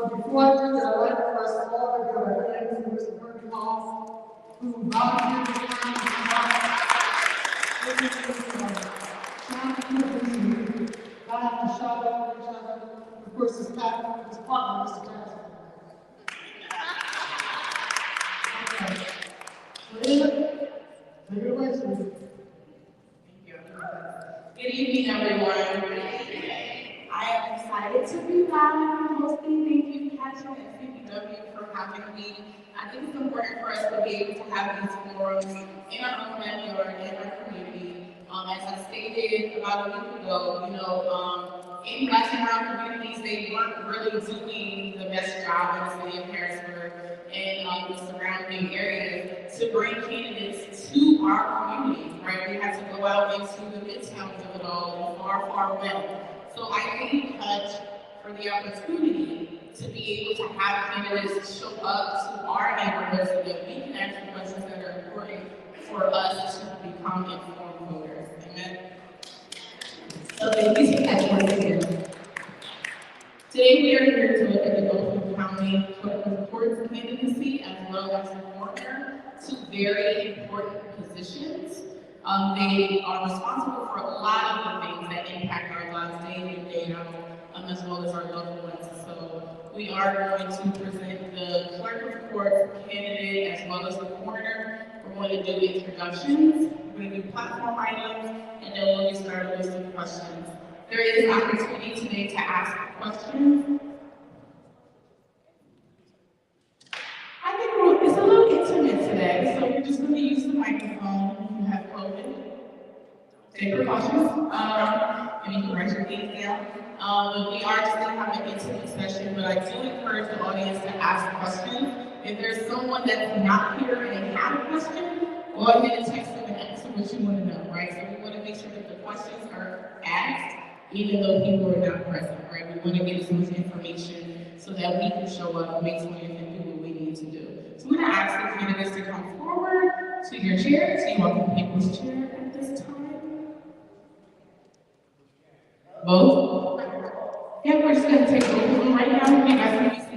But before I do that, I'd like to first of all to give a hand to Mr. Bernie Hall, who volunteered his time to come out. I have to shout out each other. Of course, his partner, Mr. Johnson. Okay. So, take it away, Susan. Good evening, everyone. I am excited to be live and hosting. Thank you, C.A.T.C.H and NCBW for having me. I think it's important for us to be able to have these forums in our own backyard, in our community. As I stated about a week ago, in Black and brown communities, they weren't really doing the best job in the city of Harrisburg and the surrounding areas to bring candidates to our communities, right? We had to go out into the midtowns of it all and far, far away. So I thank C.A.T.C.H for the opportunity to be able to have candidates show up to our neighborhoods so that we can ask the questions that are important for us to become informed voters. Amen. So thank you, C.A.T.C.H, once again. Today we are here to look at the Gulf County Clerk of Courts candidacy as well as the coroner, two very important positions. They are responsible for a lot of the things that impact our lives day in, day out, as well as our loved ones. So we are going to present the Clerk of Courts candidate as well as the coroner. We're going to do introductions, we're going to do platform items, and then we'll get started with some questions. There is an opportunity today to ask questions. I think it's a little intimate today, so we're just going to use the microphone. If you have COVID, take precautions, and you can write your things down. But we are just going to have an intimate session, but I do encourage the audience to ask questions. If there's someone that's not here and they have a question, go ahead and text them and ask them what you want to know, right? So we want to make sure that the questions are asked, even though people are not present, right? We want to get as much information so that we can show up and make 25th and do what we need to do. So I'm going to ask the candidates to come forward to your chairs. So you want to take this chair at this time? Both? Yeah, we're just going to take both of them right now. You guys can be seated.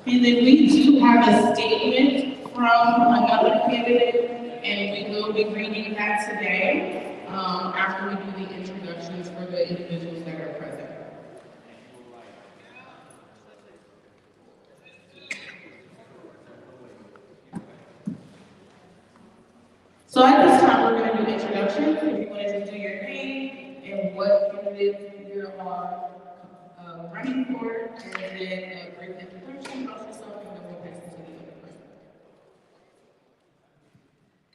And then we do have a statement from another candidate, and we will be reading that today after we do the introductions for the individuals that are present. So at this time, we're going to do introductions. If you wanted to do your name and what candidate you are running for, and then a brief introduction about yourself, and then we'll pass it to the other person.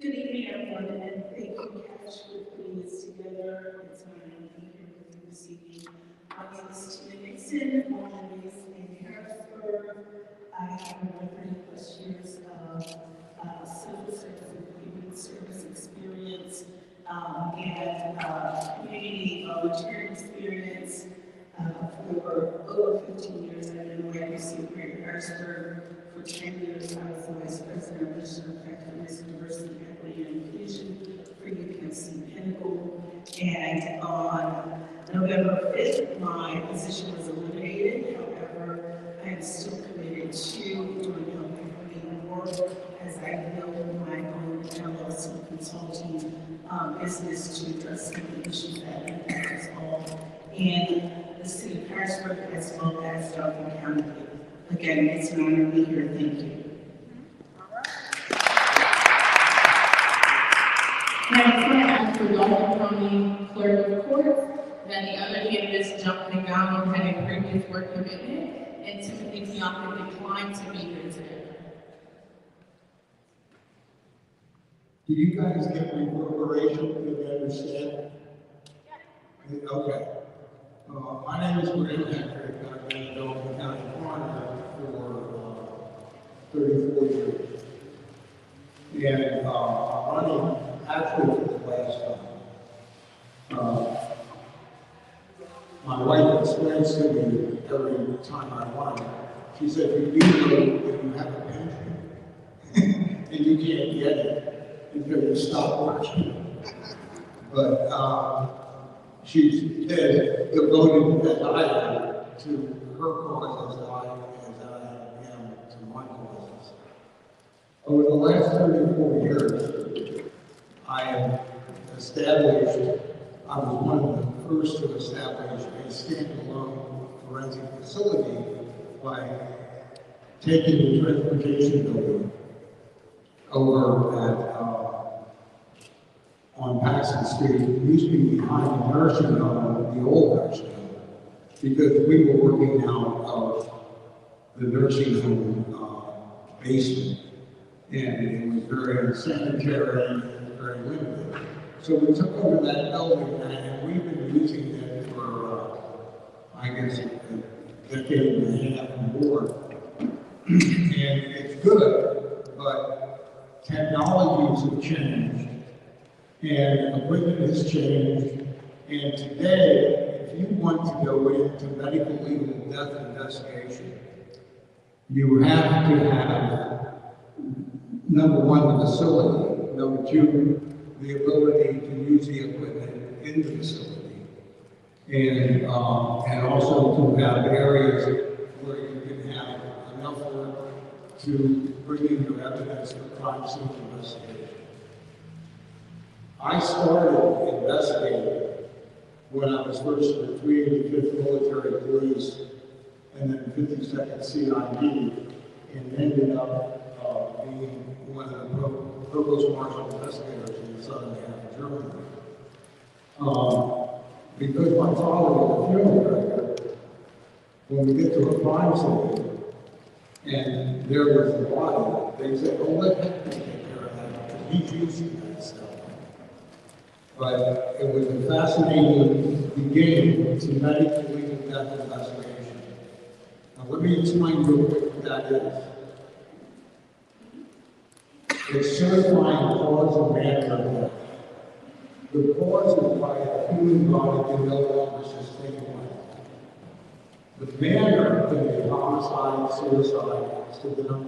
Good evening, everyone, and thank you, C.A.T.C.H, for putting this together. It's an honor to be here with you this evening. My name is Tina Nixon, born and raised in Harrisburg. I have over 30+ years of civil service and community service experience and community volunteering experience. For over 15 years, I've been a YPC here in Harrisburg. For 10 years, I was the Vice President of Mission Effectiveness, Diversity, Equity, and Inclusion for UPMC Pinnacle. And on November 5th, my position was eliminated. However, I am still committed to doing helping work as I build my own LLC consulting business to address some of the issues that impact us all in the city of Harrisburg as well as Dauphin County. Again, it's an honor to be here. Thank you. Now, I'm going to ask the Dauphin County Clerk of Courts that the other candidates jumped the gun and had a previous work commitment, and Timothy Bianca declined to be here today. Do you guys get reverberation? Do you understand? Yeah. Okay. My name is Graham Hendrick. I've been a Dauphin County coroner for 34 years. And I'm running actually for the last time. My wife explained explains to me every time I run. She said, you do know that you have a pension, and you can't get it until you stop working. But she's devoted as I am to her cause as I am to my causes. Over the last 34 years, I have established, I was one of the first to establish a standalone forensic facility by taking the transportation building over at on Paxton Street. It used to be behind the nursing home, the old nursing home, because we were working out of the nursing home basement, and it was very unsanitary and very limited. So we took over that building, and we've been using it for, I guess, a decade and a half and more. And it's good, but technologies have changed, and equipment has changed. And today, if you want to go into medical legal death investigation, you have to have, number one, the facility, number two, the ability to use the equipment in the facility, and also to have areas where you can have enough work to bring in your evidence for crime scene investigation. I started investigating when I was first in the 385th Military Police and then 52nd CID, and ended up being one of the provost marshal investigators in the southern half of Germany. Because my father was a funeral director, when we get to a crime scene and there was the body, they said, oh, let Hector take care of that, because he's using that stuff. But it was a fascinating beginning to medical legal death investigation. Now let me explain real quick what that is. It's certifying the cause of manner of death. The cause is why a human body can no longer sustain life. The manner can be homicide, suicide, accidental,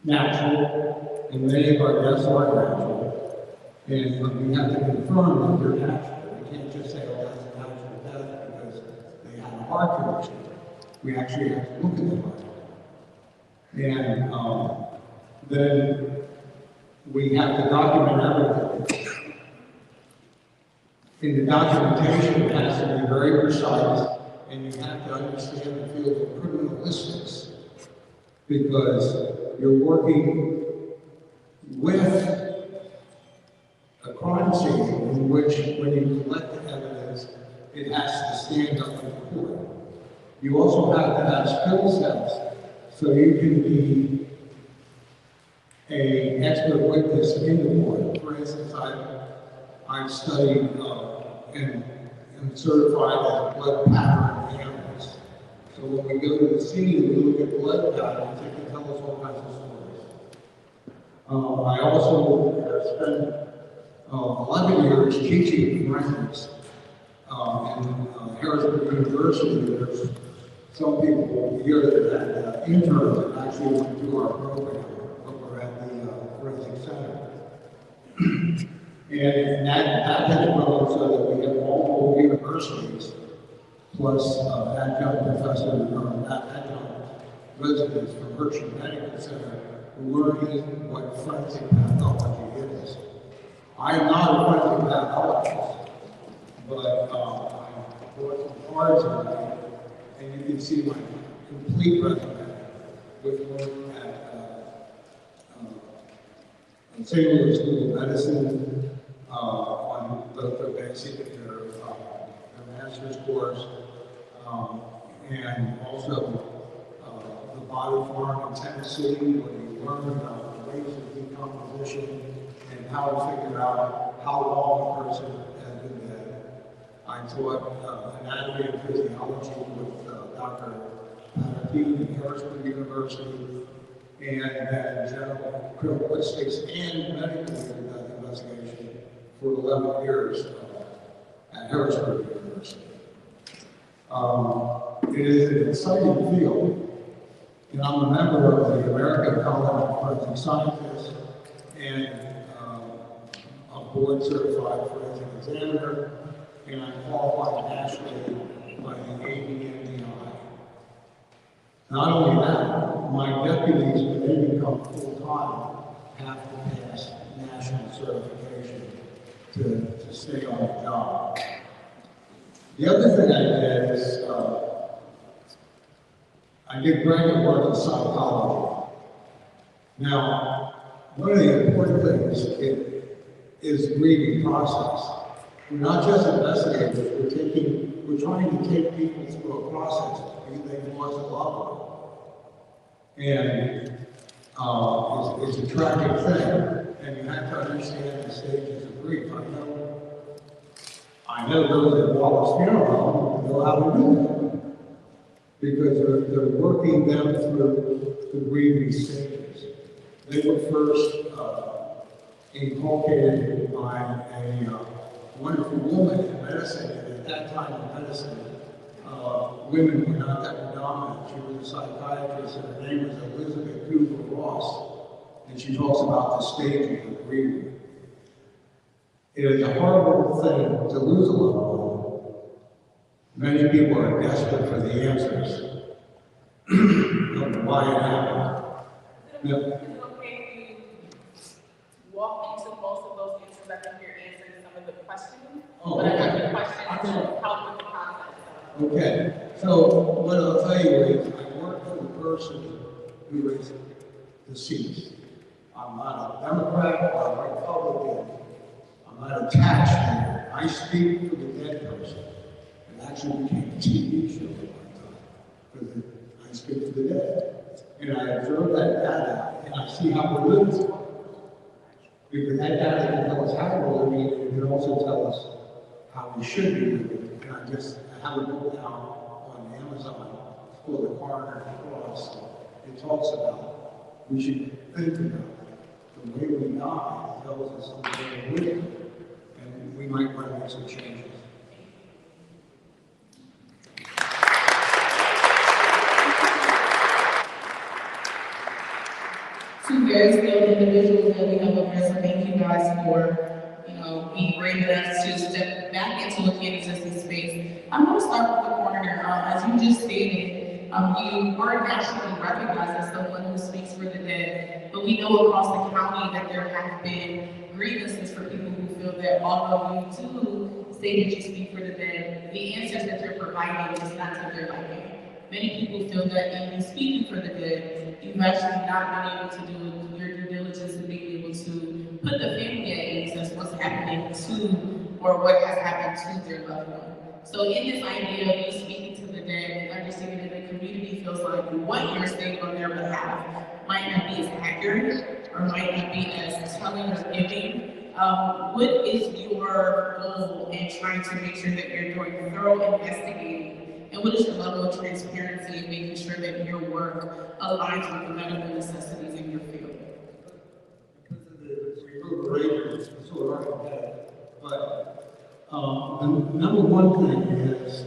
natural, and many of our deaths are natural. And we have to confirm that they're natural. We can't just say, oh, that's a natural death because they had a heart condition. We actually have to look at the heart. And then we have to document everything. In the documentation, it has to be very precise, and you have to understand the field of criminalistics, because you're working with a crime scene in which, when you collect the evidence, it has to stand up in court. You also have to have skill sets so you can be an expert witness in the court. For instance, I've studied and am certified as blood pattern analyst. So when we go to the scene, we look at blood patterns, it can tell us all kinds of stories. I also spent 11 years teaching forensics in Harrisburg University. There's some people here that interns that actually went through our program over at the Forensic Center. And that has grown so that we have multiple universities plus adjunct professors or adjunct residents from Harrisburg Medical Center learning what forensic pathology is. I am not a forensic pathologist, but I brought some cards tonight, and you can see my complete resume with work at St. Louis School of Medicine on both their basic and their master's course, and also the body farm in Tennessee, where you learn about the ways of decomposition and how to figure out how long a person has been dead. I taught anatomy and physiology with Dr. P. at Harrisburg University, and then general criminalistics and medical death investigation for 11 years at at Harrisburg University. It is an exciting field, and I'm a member of the American College of Forensic Scientists and a board certified forensic examiner, and I'm qualified nationally by the ABNDI. Not only that, my deputies, when they become full-time, have to pass national certification to stay on the job. The other thing I did is, I did graduate work in psychology. Now, one of the important things is the grieving process. We're not just investigators, we're trying to take people through a process because they've lost a loved one. And it's a tragic thing, and you have to understand the stages of grief. I know those at Wallace Funeral Home know how to do that, because they're working them through the grieving stages. They were first inculcated by a wonderful woman in medicine, and at that time in medicine, women were not that predominant. She was a psychiatrist, and her name was Elizabeth Kubler-Ross, and she talks about the stages of grieving. It is a horrible thing to lose a loved one. Many people are desperate for the answers of why it happened. Is it okay if you walk into most of those answers? I think you're answering some of the questions. Oh, but I have okay. the questions to help with the process. Okay, so what I'll tell you is I work for the person who is deceased. I'm not a Democrat or a Republican. I'm not attached to it. I speak for the dead person. It actually became a TV show at one time, because I speak for the dead. And I observe that data, and I see how we're living. Because that data can tell us how we're living, and it can also tell us how we should be living. And I have a book now on Amazon called The Coroner's Cross. It talks about we should think about the way we die. It tells us the way we live, and we might want to make some changes. Two very skilled individuals that we have up here, so thank you guys for, being brave enough to step back into a can't-existing space. I'm going to start with the coroner. As you just stated, you were nationally recognized as someone who speaks for the dead, but we know across the county that there have been grievances for people who feel that although you do say that you speak for the dead, the answers that you're providing is not to their liking. Many people feel that in speaking for the dead, you've actually not been able to do your due diligence and being able to put the family at ease as what's happening to, or what has happened to their loved one. So in this idea of you speaking to the dead and understanding that the community feels like what you're saying on their behalf might not be as accurate or might not be as telling or giving, what is your goal in trying to make sure that you're doing thorough investigating? And what is your level of transparency in making sure that your work aligns with the medical necessities in your field? Because of the reverberation, it's sort of hard to get. But the number one thing is,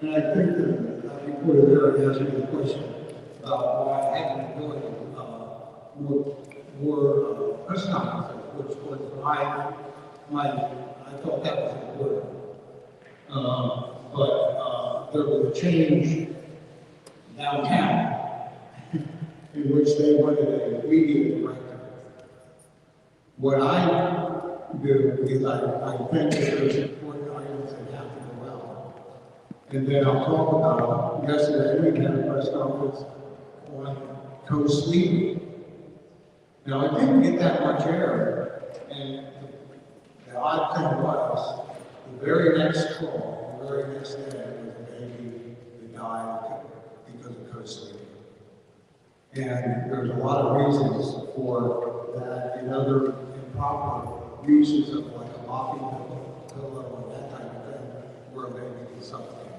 and I think that reporter there asked me a question about why I haven't been doing more press conferences, which was I thought that was important. But there was a change downtown in which they wanted a media director. What I do is I think that there's important items that have to go out. And then I'll talk about them. Yesterday we had a press conference on co-sleeping. Now I didn't get that much air, and the odd thing was, the very next call, the very next day, was a baby that died because of co-sleeping. And there's a lot of reasons for that and other improper uses of like a mopping pillow and that type of thing, where a baby can suffocate.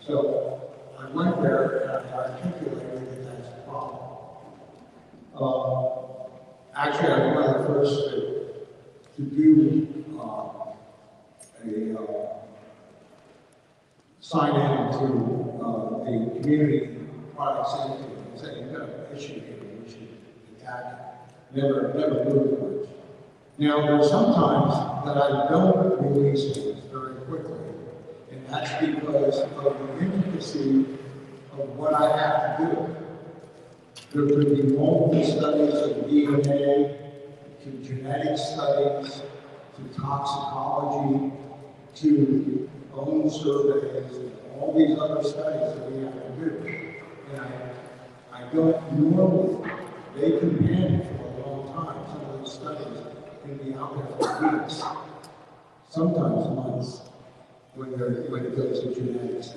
So I went there and I articulated that that's a problem. Actually, I was one of the first to do sign in to the community product safety and say, you've got an issue here, we should attack it. Never moved much. Now, there are some times that I don't release things very quickly, and that's because of the intricacy of what I have to do. There could be multiple studies of DNA, to genetic studies, to toxicology, to bone surveys, and all these other studies that we have to do. And I don't normally, they can pan for a long time. Some of those studies can be out there for weeks, sometimes months, when it goes to genetics.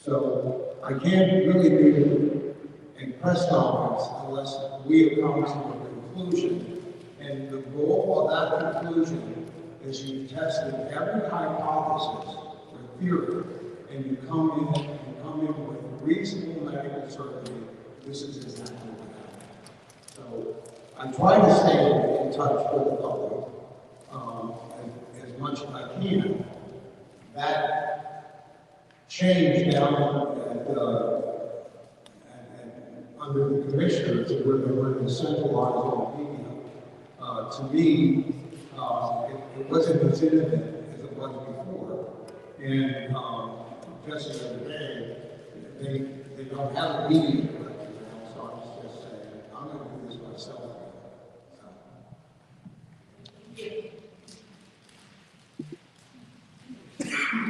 So I can't really do a press conference unless we have come to a conclusion. And the goal of that conclusion is you've tested every hypothesis or theory, and you come in with reasonable medical certainty. This is exactly what happened. So I try to stay in touch with the public as much as I can. That change down under the commissioners, where they were decentralized on media, to me, it wasn't as intimate as it was before. And just the other day, they don't have a media director now, so I was just saying, I'm going to do this myself.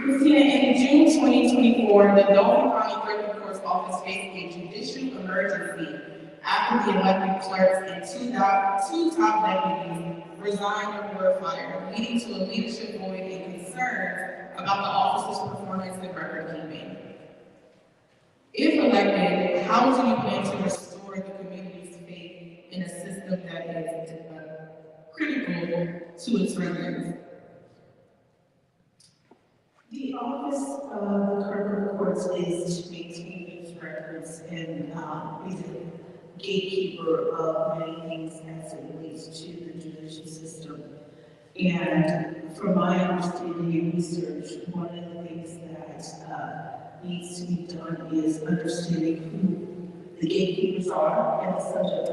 Christina, in June 2024, the Dauphin County Clerk of Court's office faced a judicial emergency after the elected clerks and two top deputies resigned or were fired, leading to a leadership void and concerns about the office's performance and record keeping. If elected, how do you plan to restore the community's faith in a system that is critical to its residents? The office of the clerk of courts is to maintain those records and be the gatekeeper of many things as it relates to the judicial system. And from my understanding and research, one of the things that needs to be done is understanding who the gatekeepers are and the subject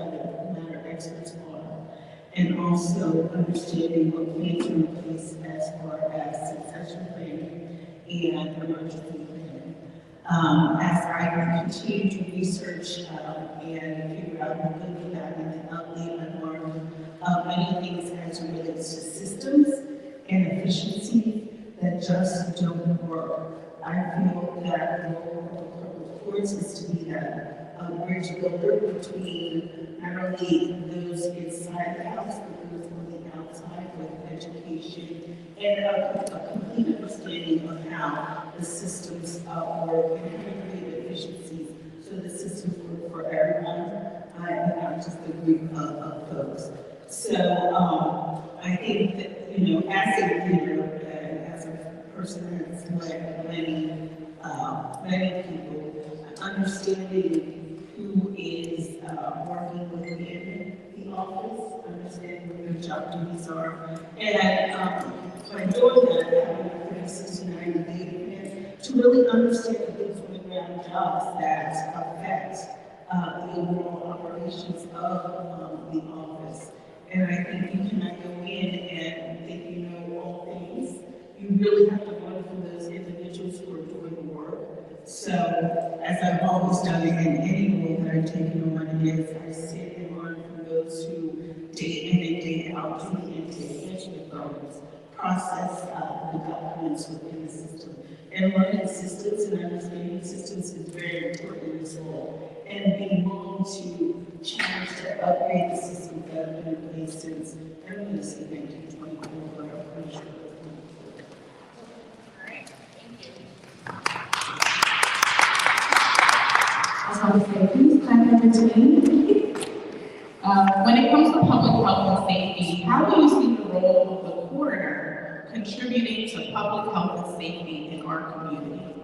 matter experts are, and also understanding what plans are in place as far as succession planning and emergency planning. As I continue to research and figure out the good, the bad, and the ugly, I learned many things as it relates to systems and efficiency that just don't work. I feel that the role of the clerk of courts is to be that bridge builder between not only those inside the house, but those on the outside with education and a complete understanding of how the systems work and how to create efficiencies so the systems work for everyone and not just a group of folks. So I think that, you know, as a leader and as a person that's led many people, understanding who is working within the office, understanding what their job duties are, and by doing that, having a 360 data plan to really understand the things on the ground jobs that affect the overall operations of the office. And I think you cannot go in and think you know all things. You really have to learn from those individuals who are doing the work. So, as I've always done in any role that I've taken on, is I sit and learn from those who day in and day out do the intake programs, process the documents within the system. And learning systems and understanding systems is very important as well. And being willing to challenge to upgrade the systems that have been in place since, I'm going to say 1924, but I'm pretty sure. Please clap over to me. When it comes to public health and safety, how do you see the role of the coroner contributing to public health and safety in our community?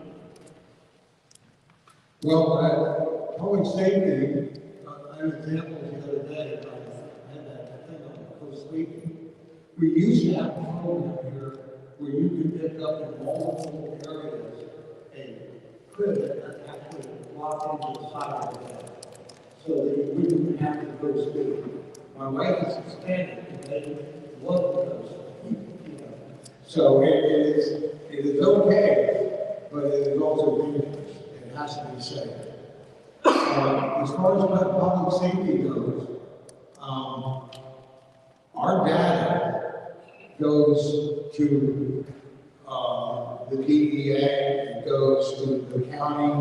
Well, public safety, I had an example the other day, I had that thing on post sleeping. We used to have a program here where you can pick up in multiple areas a crib that actually lock into the side of the bed, so that you wouldn't have to go to sleep. My wife is Hispanic, and they love to go to sleep, you know. So it is okay, but it is also dangerous. It has to be safe. As far as public safety goes, our data goes to the DEA, it goes to the county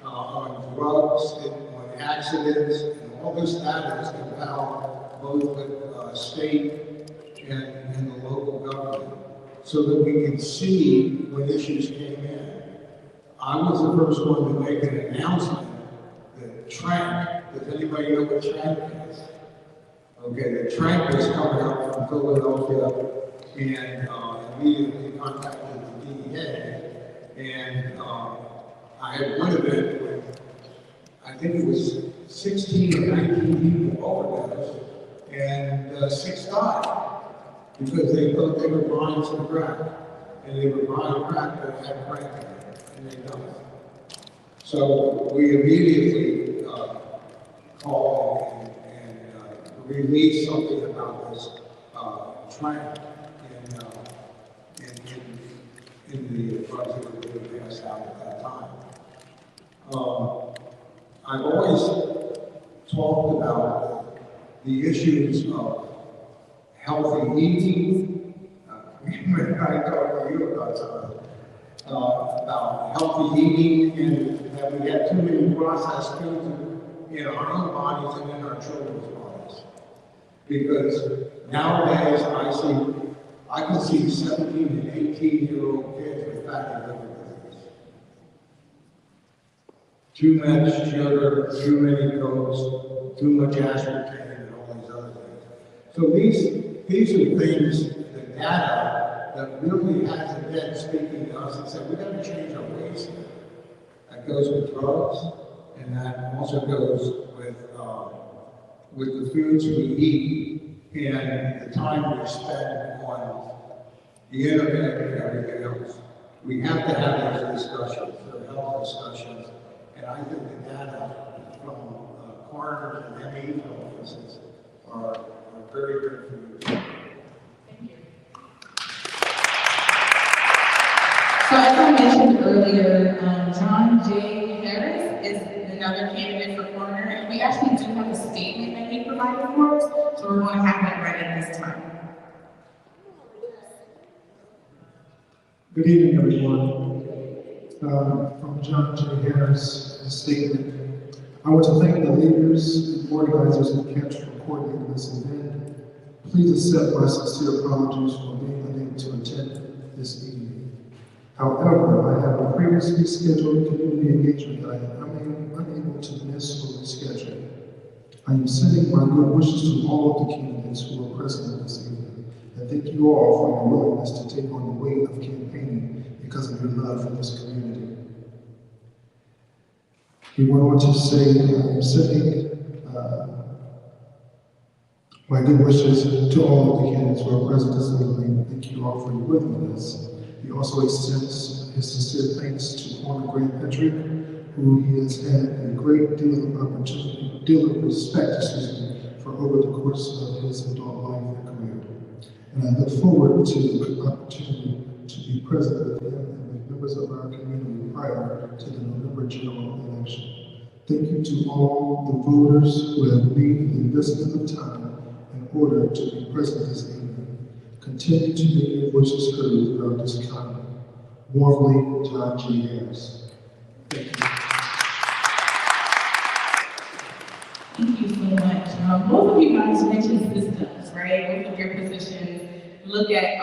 on drugs, and on accidents, and all this data is compiled both with state and the local government, so that we can see when issues came in. I was the first one to make an announcement that Trank, does anybody know what Trank is? Okay, the Trank was coming up from Philadelphia, and immediately contacted the DEA, and I had one event with, I think it was 16 or 19 people overdosed, and 6 died, because they thought they were buying some crack, and they were buying crack that had crack in it, and they died. So we immediately called and released something about this trend in the drugs that were being passed out at that time. I've always talked about the issues of healthy eating. When I talk to you about something, about healthy eating, and that we have too many processed foods in our own bodies and in our children's bodies. Because nowadays I can see 17 and 18-year-old kids with fatty liver disease. Too much sugar, too many cokes, too much aspartame, and all these other things. So these are things, the data that really hasn't been speaking to us and said, we got to change our ways here. That goes with drugs, and that also goes with the foods we eat and the time we spend on the internet and everything else. We have to have those discussions, they're health discussions, and I think the data from coroners and ME offices are very good for you. Thank you. So as I mentioned earlier, John J. Harris is another candidate for coroner, and we actually do have a statement that he provided for us, so we're going to have that read at this time. Good evening, everyone. From John J. Harris, a statement. I want to thank the leaders and organizers of C.A.T.C.H for coordinating this event. Please accept my sincere apologies for being unable to attend this evening. However, I have a previously scheduled community engagement that I am unable to miss or reschedule. I am sending my good wishes to all of the candidates who are present this evening, and thank you all for your willingness to take on the weight of campaigning because of your love for this community. He went on to say, I am sending my good wishes to all of the candidates who are present this evening. Thank you all for your willingness. He also extends his sincere thanks to Coroner Grant Patrick, who he has had a great deal of respect, for over the course of his adult life and career. And I look forward to the opportunity to be present with him and with members of our community prior to the November general election. Thank you to all the voters who have made the investment of time in order to be present this evening. Continue to make your voices heard throughout this county. Warmly, John J. Harris. Thank you. Thank you so much. Both of you guys mentioned systems, right? Both of your positions look at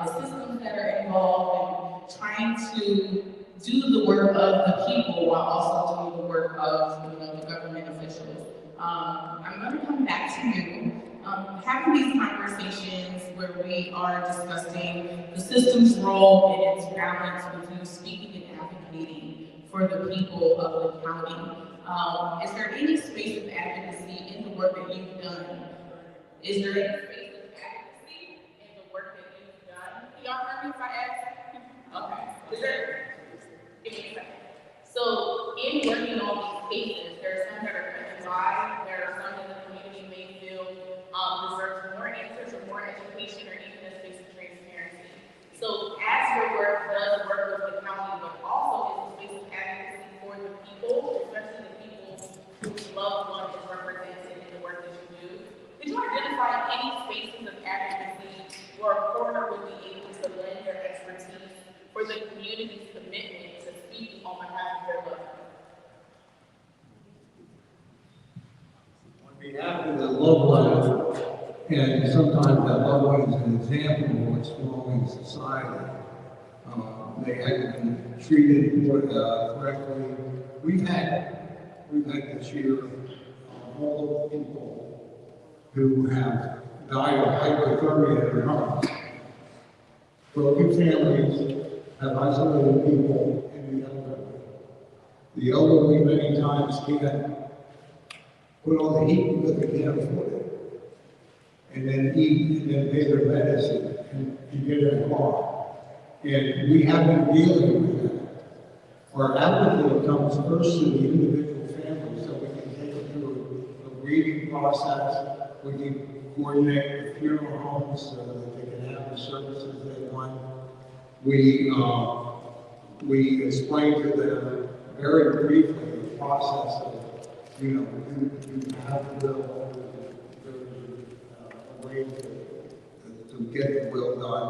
the systems that are involved in trying to do the work of the people while also doing the work of the government officials. I'm going to come back to you. Having these conversations where we are discussing the system's role and its balance with you speaking and advocating for the people of the county. Is there any space of advocacy in the work that you've done? Is there any space of advocacy in the work that you've done? y'all heard me if I ask? Okay. Is there? Give me a second. So in working on these cases, there are some that are countrywide, there are some that the community may feel deserves more answers or more education or even a space of transparency. So as your work does work with the county, but also is a space of advocacy for the people, especially the people whose loved one is represented in the work that you do, did you identify any spaces of advocacy where a coroner would be able to lend their expertise for the community's commitment to speak on behalf of their loved ones? On behalf of the loved ones, and sometimes that loved one is an example of what's wrong in society. They haven't been treated correctly. We've had this year all the people who have died of hypothermia in their homes. Broken families have isolated people in the elderly. The elderly many times can't put on the heat because they can't afford it. And then eat and then pay their medicine and get in a car. And we have been dealing with that. Our advocate comes first to the individual family so we can take them through a grieving process. We can coordinate with funeral homes so that they can have the services they want. We explain to them very briefly the process of, you have the will, there's a way to get the will done.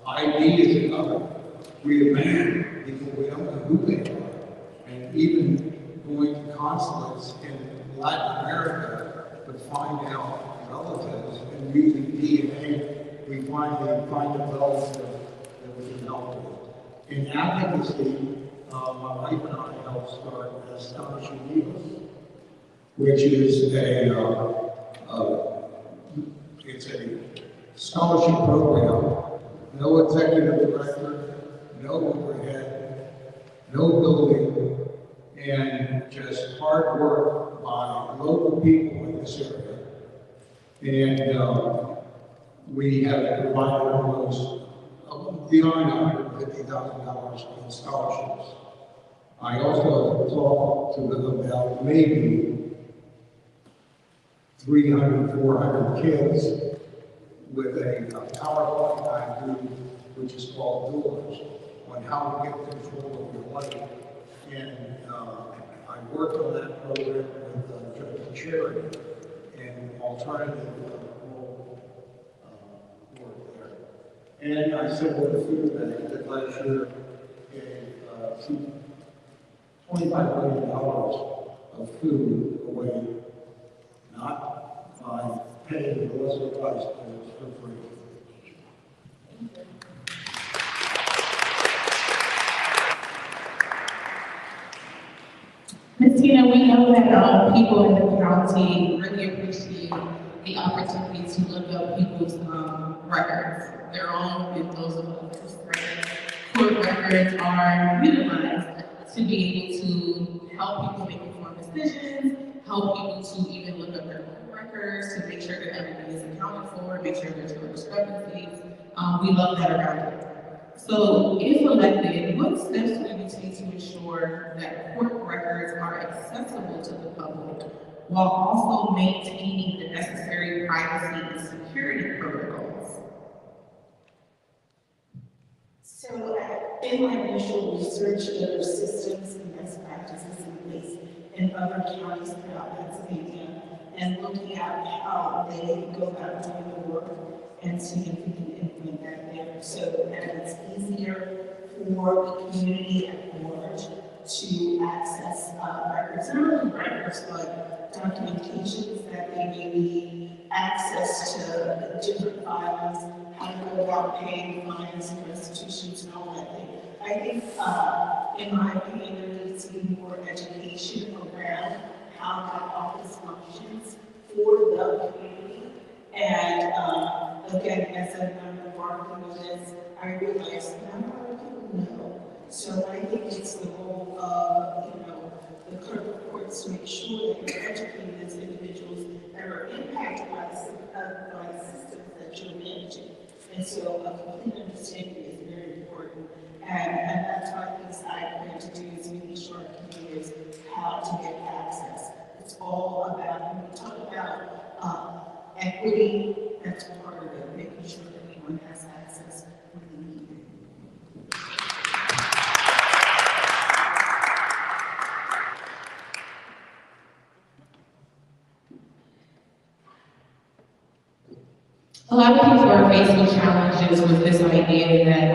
ID is another. We demand people, we don't know who they are. And even going to consulates in Latin America to find out relatives and using DNA, we finally find a relative that we can help with. In advocacy, my wife and I helped start Astonishing Needles, which is it's a scholarship program. No executive director, no overhead, no building, and just hard work by local people in this area. And we have provided almost beyond $150,000 in scholarships. I also talked to them about maybe 300, 400 kids with a PowerPoint I do, which is called Doors, on how to get control of your life. And I worked on that program with Judge Charity and alternative work there. And I said with the food bank that last year gave $25 million of food away, not by paying the lesser price, but it was for free. Ms. Tina, we know that people in the county really appreciate the opportunity to look up people's records, their own and those of others. Court records are utilized to be able to help people make informed decisions, help people to even look up their own records, to make sure that everything is accounted for, make sure there's no discrepancies. We love that around here. So, if elected, what steps will you take to ensure that court records are accessible to the public while also maintaining the necessary privacy and security protocols? So, in my initial research, there are systems and best practices in place in other counties throughout Pennsylvania, and looking at how they go about doing the work and seeing if we can implement that there so that it's easier for the community at large to access records, not only records, but documentations that they may need, access to different filings, how to go about paying fines and restitutions and all that thing. I think, in my opinion, there needs to be more education around how that office functions for the community. And again, as I'm embarking on this, I realize not a lot of people know. So I think it's the role of, the clerk courts to make sure that you're educating those individuals that are impacted by the systems that you're managing. And so a complete understanding is very important. And that's one of the things I plan to do is making sure our communities how to get access. It's all about, when we talk about equity, that's part of it, making sure that everyone has access when they need it. A lot of people are faced with challenges with this idea that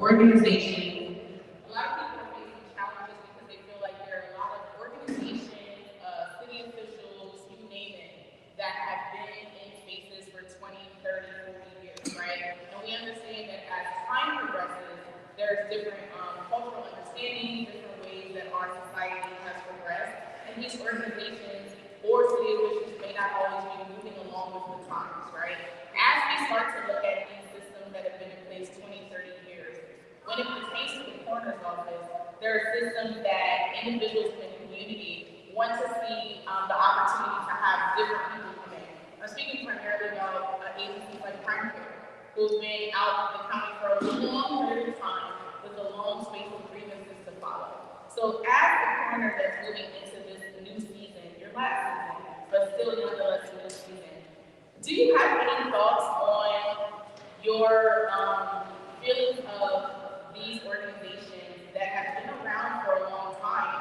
organizations, a lot of people are facing challenges because they feel like there are a lot of organizations, city officials, you name it, that have been in spaces for 20, 30, 40 years, right? And we understand that as time progresses, there's different cultural understandings, different ways that our society has progressed, and these organizations or city officials may not always be moving along with the times, right? As we start to look at these systems that have been in place 20, 30 years, when it pertains to the coroner's office, there are systems that individuals in the community want to see the opportunity to have different people come in. I'm speaking primarily about agencies like Crime Care, who's been out in the county for a long period of time with a long space of grievances to follow. So as the coroner that's moving into this new season, your last season, but still nonetheless new season, do you have any thoughts on your feelings of these organizations that have been around for a long time,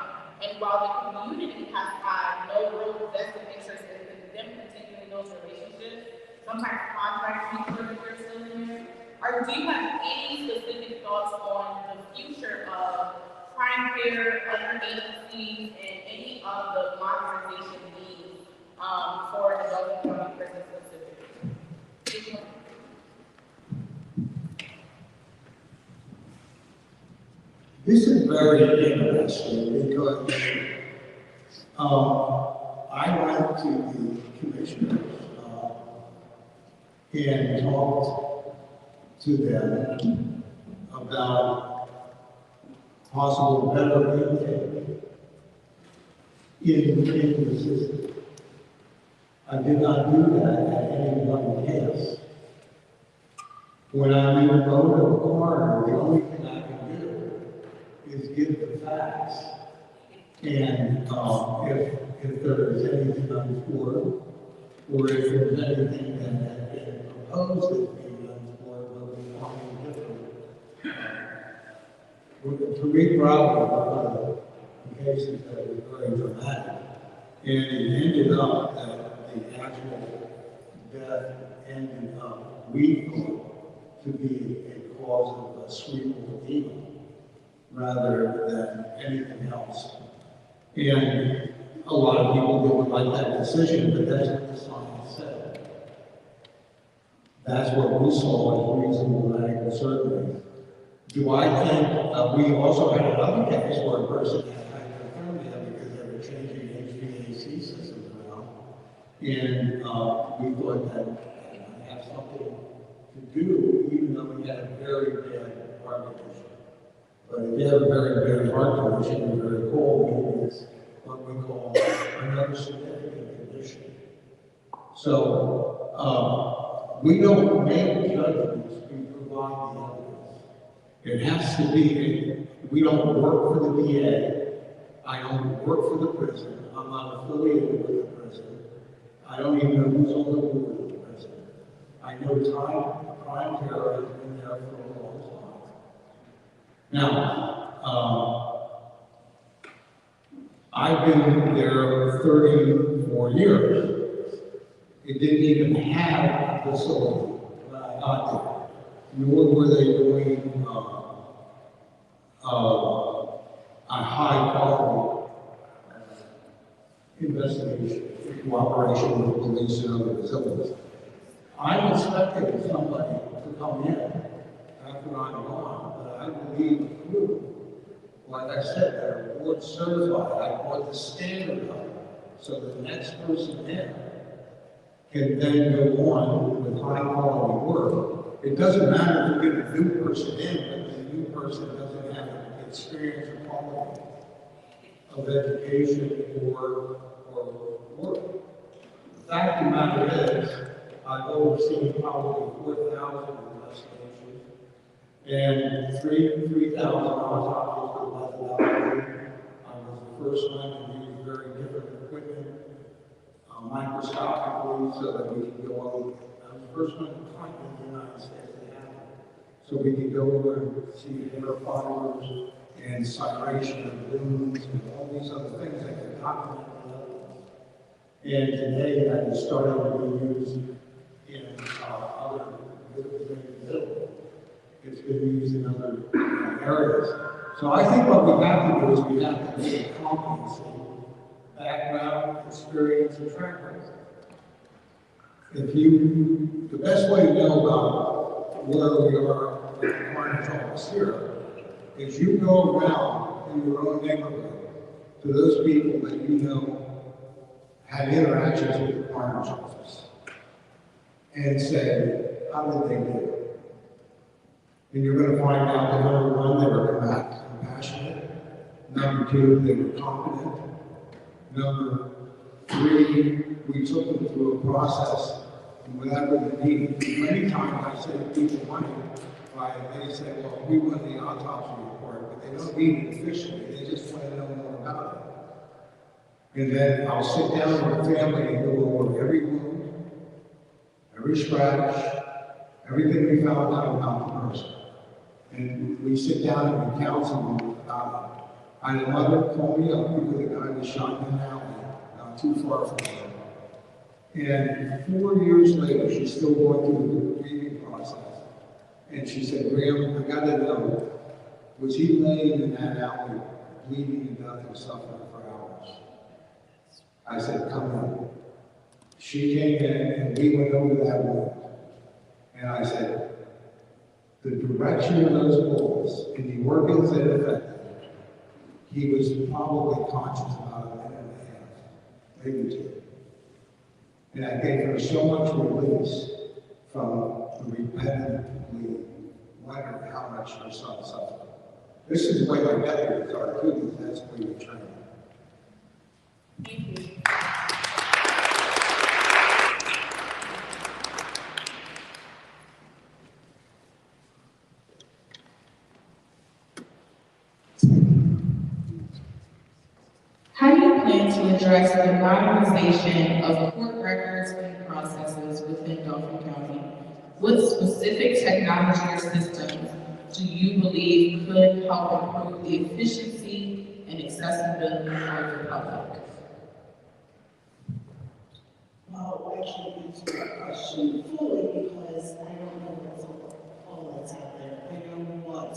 and while the community has had no real vested interest in them continuing those relationships, sometimes contracts make sure that they're still in there? Or do you have any specific thoughts on the future of Crime Care, other agencies, and any of the modernization needs for adult and county prisons specifically? This is very interesting because I went to the commissioners and talked to them about possible better intake in the system. I did not do that at any one case. When I'm in a mode of a coroner, the only thing I can do is give the facts. And if there is anything untoward, or if there's anything that has been proposed as being untoward, we'll be talking different. For me, probably one of the cases that was very dramatic, and it ended up that the actual death ended up, we thought, to be a cause of a cerebral edema rather than anything else. And a lot of people didn't like that decision, but that's what the science said. That's what we saw as reasonable medical certainty. Do I think we also had another case where a person had hypothermia because they were changing HVAC systems around, and we thought that might have something to do, even though we had a very bad heart condition. But if you have a very bad heart condition and very cold, maybe it's what we call another significant condition. So we don't make judgments, we provide the evidence. It has to be, we don't work for the VA, I don't work for the prison, I'm not affiliated with the prison, I don't even know who's on the board of the prison. I know Crime Care has been there for a long time. Now, I've been there 34 years. It didn't even have a facility when I got there, nor were they doing a high quality investigation in cooperation with police and other facilities. I'm expecting somebody to come in after I'm gone, but I believe the crew, like I said, they're board certified. I brought the standard up so the next person in can then go on with high quality work. It doesn't matter if you get a new person in, but the new person doesn't have the experience or quality of education or work. The fact of the matter is, I've overseen probably 4,000 investigations and 3,000 autopsies for methodology. I was the first one to use very different equipment, microscopically, so that we could go over. I was the first one in the United States to have it. So we could go over and see hair fibers and cyration of balloons and all these other things that could document the evidence. And today that is starting to be used in other, it's been used in other areas. So I think what we have to do is we have to get competency, background, experience, and track record. The best way to know about where we are with the coroner's office here is you go around in your own neighborhood to those people that you know had interactions with the coroner's office and say, how did they do? And you're going to find out that number one, they were compassionate. Number two, they were competent. Number three, we took them through a process and whatever they needed. Many times I say to people, money, they say, well, we want the autopsy report, but they don't need it officially. They just want to know more about it. And then I'll sit down with the family and go over every wound, every scratch, everything we found out about the person. And we sit down and we counsel them about it. I had a mother call me up because a guy was shot in an alley, not too far from her. And 4 years later, she's still going through the grieving process. And she said, Graham, I gotta know, was he laying in that alley, bleeding to death and suffering for hours? I said, come in. She came in and we went over that wound. And I said, the direction of those bullets and the organs that affected, he was probably conscious about a minute and a half, maybe two. And I gave her so much release from the repetitive bleeding, wondering how much her son suffered. This is the way my deputies are too, because that's the way we train them. Thank you. How do you plan to address the modernization of court records and processes within Dauphin County? What specific technology or systems do you believe could help improve the efficiency and accessibility for the public? Well, I can't answer that question fully because I don't know what's all that's out there. I know what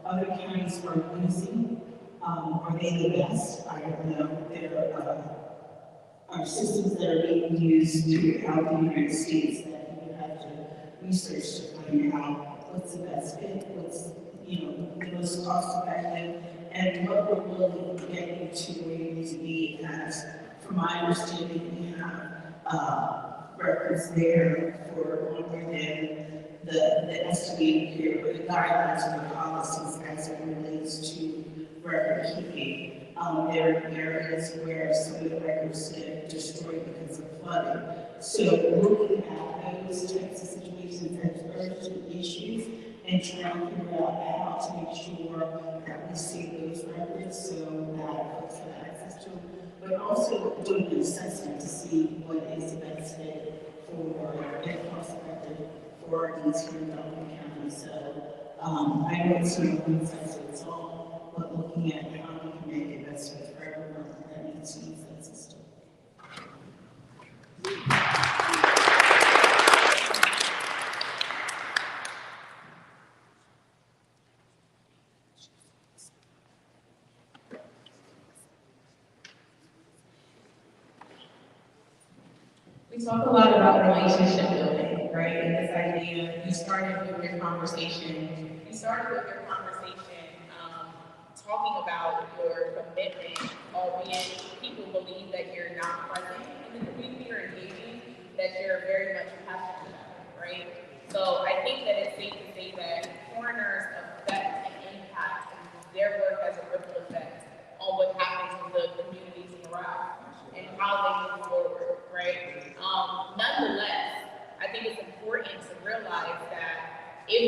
other counties are using. Are they the best? I don't know. There are systems that are being used throughout the United States that you have to research to find out what's the best fit, what's the most cost effective, and what we're willing to get you to where you need to be. As from my understanding, we have records there for longer than the estimated period, or the guidelines or the policies as it relates to record keeping. There are areas where some of the records get destroyed because of flooding. So looking at those types of situations as urgent issues and trying to figure out how to make sure that we see those records so that folks have access to them, but also doing an assessment to see what is the best fit for and cost effective for our needs here in Dauphin County. So I know it's not one size fits all, but looking at how we can make it best fit for everyone that needs to use that system. We talk a lot about relationship building, right? And this idea, you started with your conversation talking about your commitment, albeit people believe that you're not present in the community or engaging, that you're very much passionate about it, right? So I think that it's safe to say that coroners affect and impact their work has a ripple effect on what happens in the communities around and how they move forward, right? Nonetheless, I think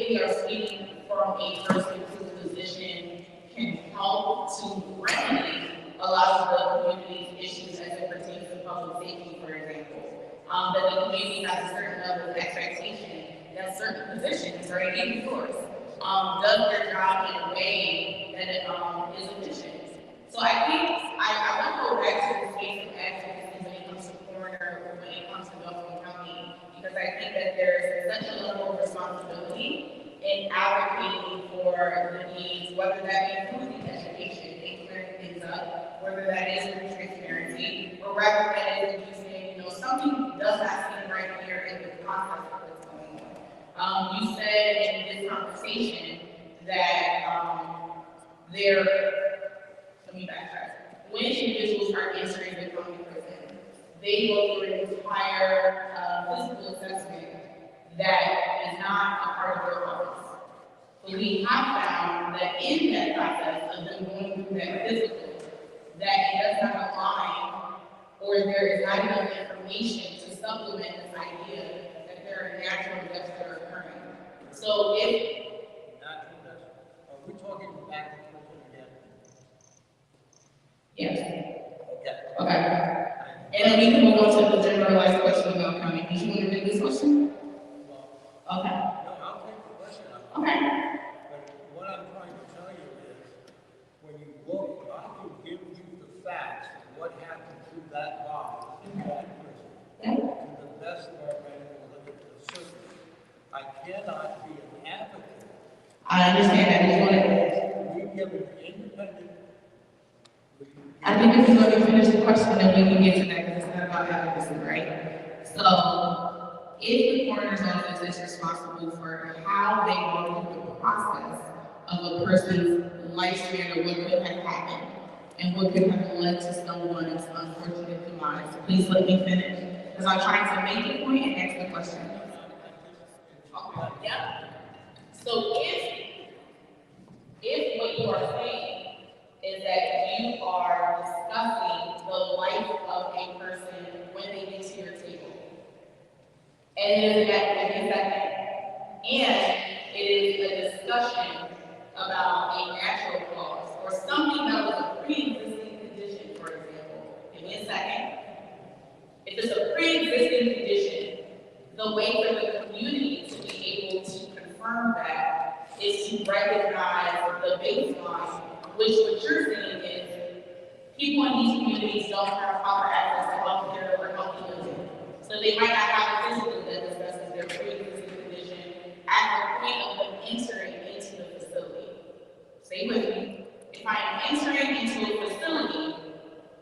if we are speaking from a person whose position can help to remedy a lot of the community's issues as it pertains to public safety, for example, that the community has a certain level of expectation that certain positions, right, even yours, does their job in a way that it is efficient. So I think I want to go back to the space of advocacy when it comes to coroner, when it comes to Dauphin County, because I think that there's such a level of responsibility in advocating for the needs, whether that be through the education and clearing things up, whether that is through transparency, or rather that is you saying, something does not seem right here in the process of what's going on. You said in this conversation that let me backtrack. When individuals are entering the county prison, they go through an entire physical assessment that is not a part of their office. But we have found that in that process of them going through that physical, that it does not align, or there is not enough information to supplement this idea that there are natural deaths that are occurring. So if natural deaths, are we talking back and forth again? yes. Okay. Okay. And then we can move on to the generalized question about county. Did you want to read this question? Well, Okay. no, I'll take the question. Okay. But what I'm trying to tell you is, when you look, I can give you the facts of what happened to that body in that prison, to the best of our medical certainty. I cannot be an advocate. I understand that. You want to, We give an independent. I think if you're going to finish the question, then we can get to that because it's not about advocacy, right? So, if the coroner's office is responsible for how they go through the process of a person's lifespan or what could have happened and what could have led to someone's unfortunate demise, please let me finish. Because I'm trying to make a point and ask the question. Okay. Yeah. So if what you are saying is that you are discussing the life of a person when they get to your table, and it is a discussion about a natural cause or something that was a pre-existing condition, for example. Give me a second. If it's a pre-existing condition, the way for the community to be able to confirm that is to recognize the baseline, which what you're saying is people in these communities don't have proper access to health care or healthy living. So they might not have a physical that discusses their pre-existing condition at the point of them entering into the facility. Stay with me. If I am entering into a facility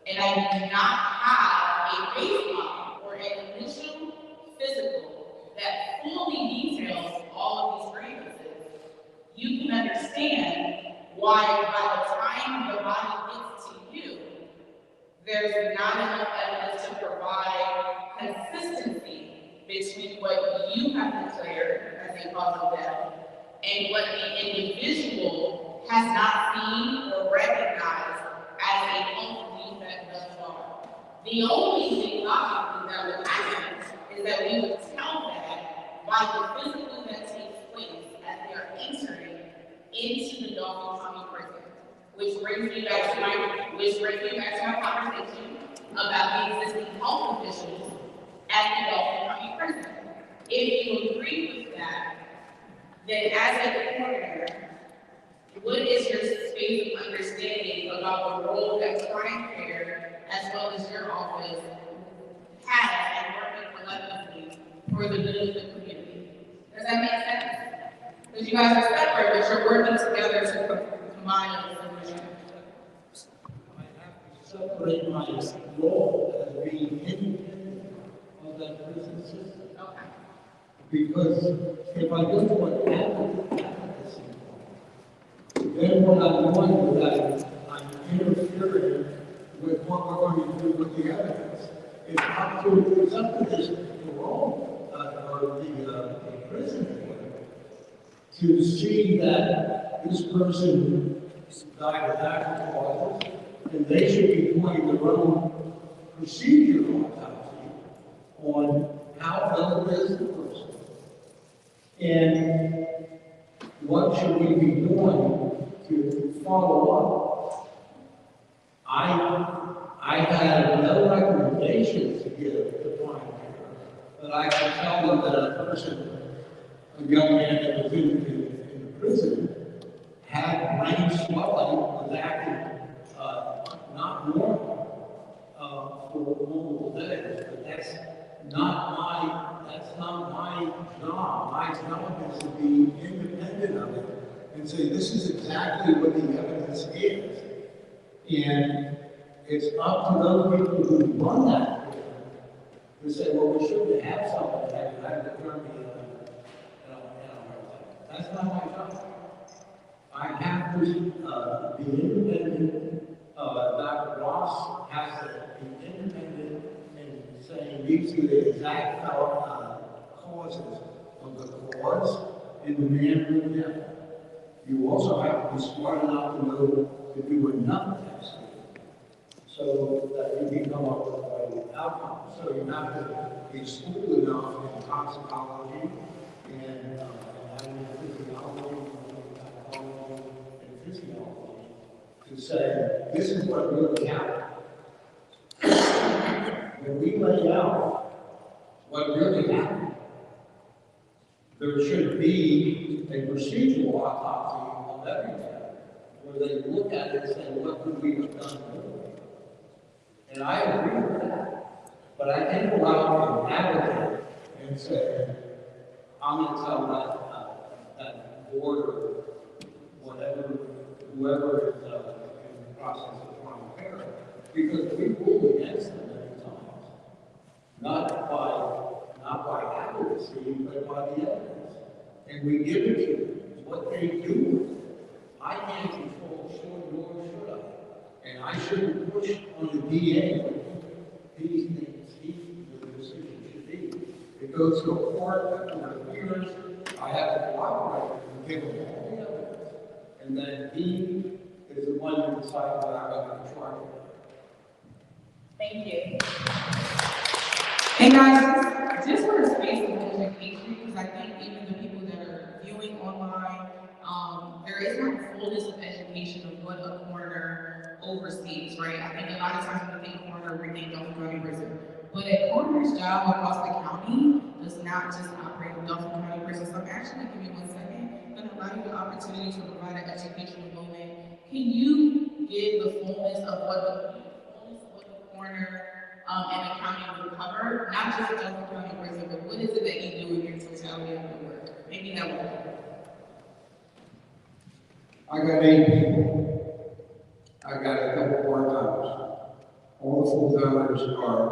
and I do not have a baseline or an initial physical that fully details all of these grievances, you can understand why by the time the body gets to you, there's not enough evidence to provide consistency between what you have declared as a cause of death and what the individual has not seen or recognized as a health defect thus far. The only thing logically that would happen is that we would tell that by the physical that takes place as they are entering into the Dauphin County prison, which brings me back to my conversation about the existing health officials at the Dauphin County prison. If you agree with that, then as a coroner, what is your space of understanding about the role that crime care, as well as your office, has in working collectively for the good of the community? Does that make sense? Because you guys are separate, but you're working together to combine a solution. I have to separate my role as being independent of that prison system. Okay. Because if I go to an advocacy, then what I'm doing is I'm interfering with what we're going to do with the evidence. It's up to this parole or the prison board to see that this person died of natural causes, and they should be doing their own procedure autopsy on how ill is the person. And what should we be doing to follow up? I had no recommendations to give to find care, but I can tell them that a person, a young man that was in the prison, had brain swelling, was acting not normal for multiple days. But that's not my job. My job is to be independent of it and say this is exactly what the evidence is. And it's up to those people who run that to say, well, we shouldn't have something that had to turn me That's not my job. I have to be independent. Dr. Ross has to be independent in saying these are the exact causes of the cause and the man who death. You also have to be smart enough to know to do enough testing so that you can come up with the right outcome. So you have to be schooled enough in toxicology and physiology and physiology to say this is what really happened. When we lay out what really happened, there should be a procedural autopsy of everything, where they look at it and say, what could we have done differently? And I agree with that. But I can't go out and advocate and say, I'm going to tell that board or whatever, whoever is in the process of trying to pair it, because we ruled against them many times. Not by advocacy, but by the evidence. And we give it to them, what they do with it. I can't control should nor should I. And I shouldn't push on the DA these things, the decision should be. It goes to a court, that court appears, I have to cooperate and give him all the evidence. And then he is the one who decides what I'm going to try. Thank you. And guys, just for a space of education, because I think even the people that are viewing online, there is not a fullness of education of what a coroner oversees, right? I think a lot of times when we think coroner, we think Dauphin County Prison. But a coroner's job across the county does not just operate in Dauphin County Prison. So I'm actually, give me 1 second, going to allow you the opportunity to provide an educational moment. Can you give the fullness of what the coroner and the county would cover? Not just Dauphin County Prison, but what is it that you do in your totality of the work? Maybe that would help. I got 8 people. I got a couple part-timers. All the full-timers are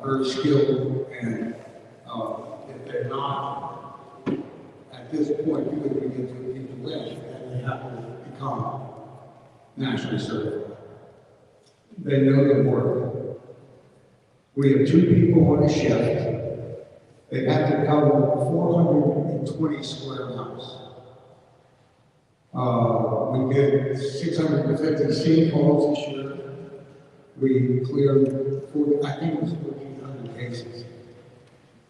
very skilled, and if they're not, at this point, because we get to people in, then they have to become nationally certified. They know their work. We have 2 people on a shift. They have to cover 420 square miles. We did 650 scene calls this year. We cleared, I think it was 1,400 cases.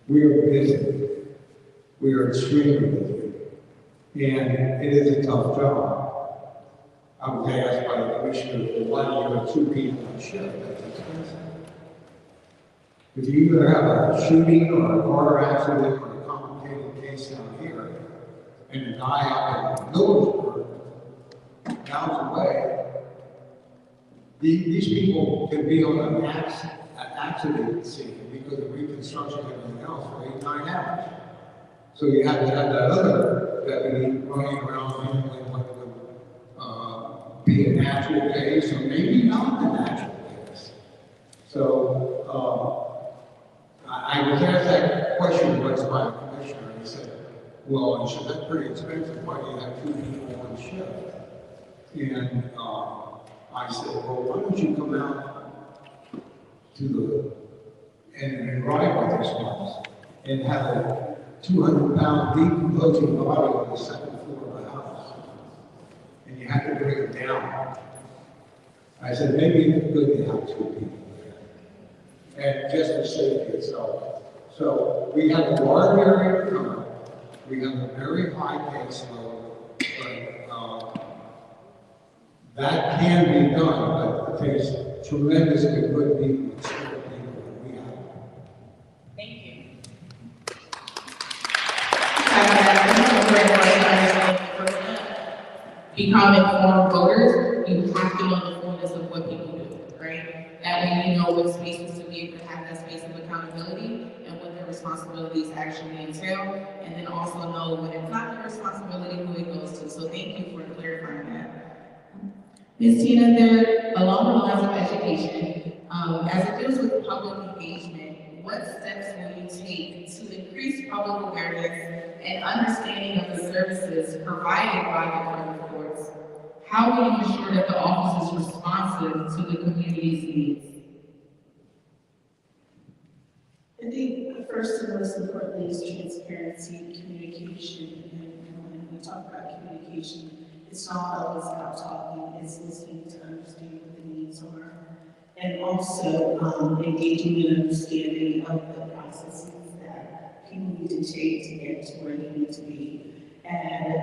We are busy. We are extremely busy. And it is a tough job. I was asked by the commissioner, why do you have 2 people on shift? That's expensive. If you either have a shooting or a car accident or a complicated case down here, and a guy up in Millersburg, miles away, these people can be on an accident scene because of reconstruction and everything else for 8, 9 hours. So you have to have that other deputy running around handling what would be a natural case, or maybe not a natural case. So I was asked that question once by a commissioner, and he said, well, that's pretty expensive. Why do you have 2 people on shift? And I said, well, why don't you come out to and ride with this ones and have a 200-pound decomposing body on the 2nd floor of the house, and you have to bring it down. I said, maybe it's good to have 2 people there, and just for safety itself. So we have a large area to cover. We have a very high caseload, but that can be done, but it takes tremendously good people, skilled people that we have. Thank you. Become informed voters, you have to know the fullness of what people do, right? That way you know what spaces to be able to have that space of accountability and what their responsibilities actually entail, and then also know when it's not their responsibility, who it goes to. So thank you for clarifying that. Ms. Tina, there, along the lines of education, as it deals with public engagement, what steps will you take to increase public awareness and understanding of the services provided by the clerk of courts? How will you ensure that the office is responsive to the community's needs? I think first and most importantly is transparency and communication. And when we talk about communication, it's not always about talking, it's listening to understand what the needs are. And also engaging in understanding of the processes that people need to take to get to where they need to be. And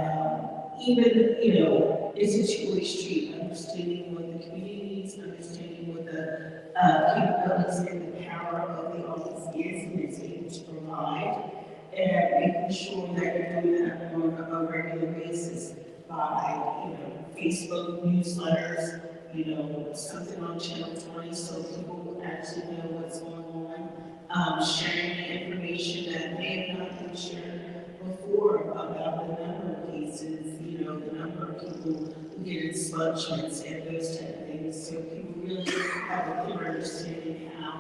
even, you know, it's a two-way street, understanding what the community needs, understanding what the capabilities and the power of the office is and it's able to provide, and making sure that you're doing that on a regular basis by, you know, Facebook newsletters, you know, something on Channel 20 so people will actually know what's going on, sharing the information that may have not been shared before about the number of cases, you know, the number of people who get expungements and those type of things, so people really have a clear understanding how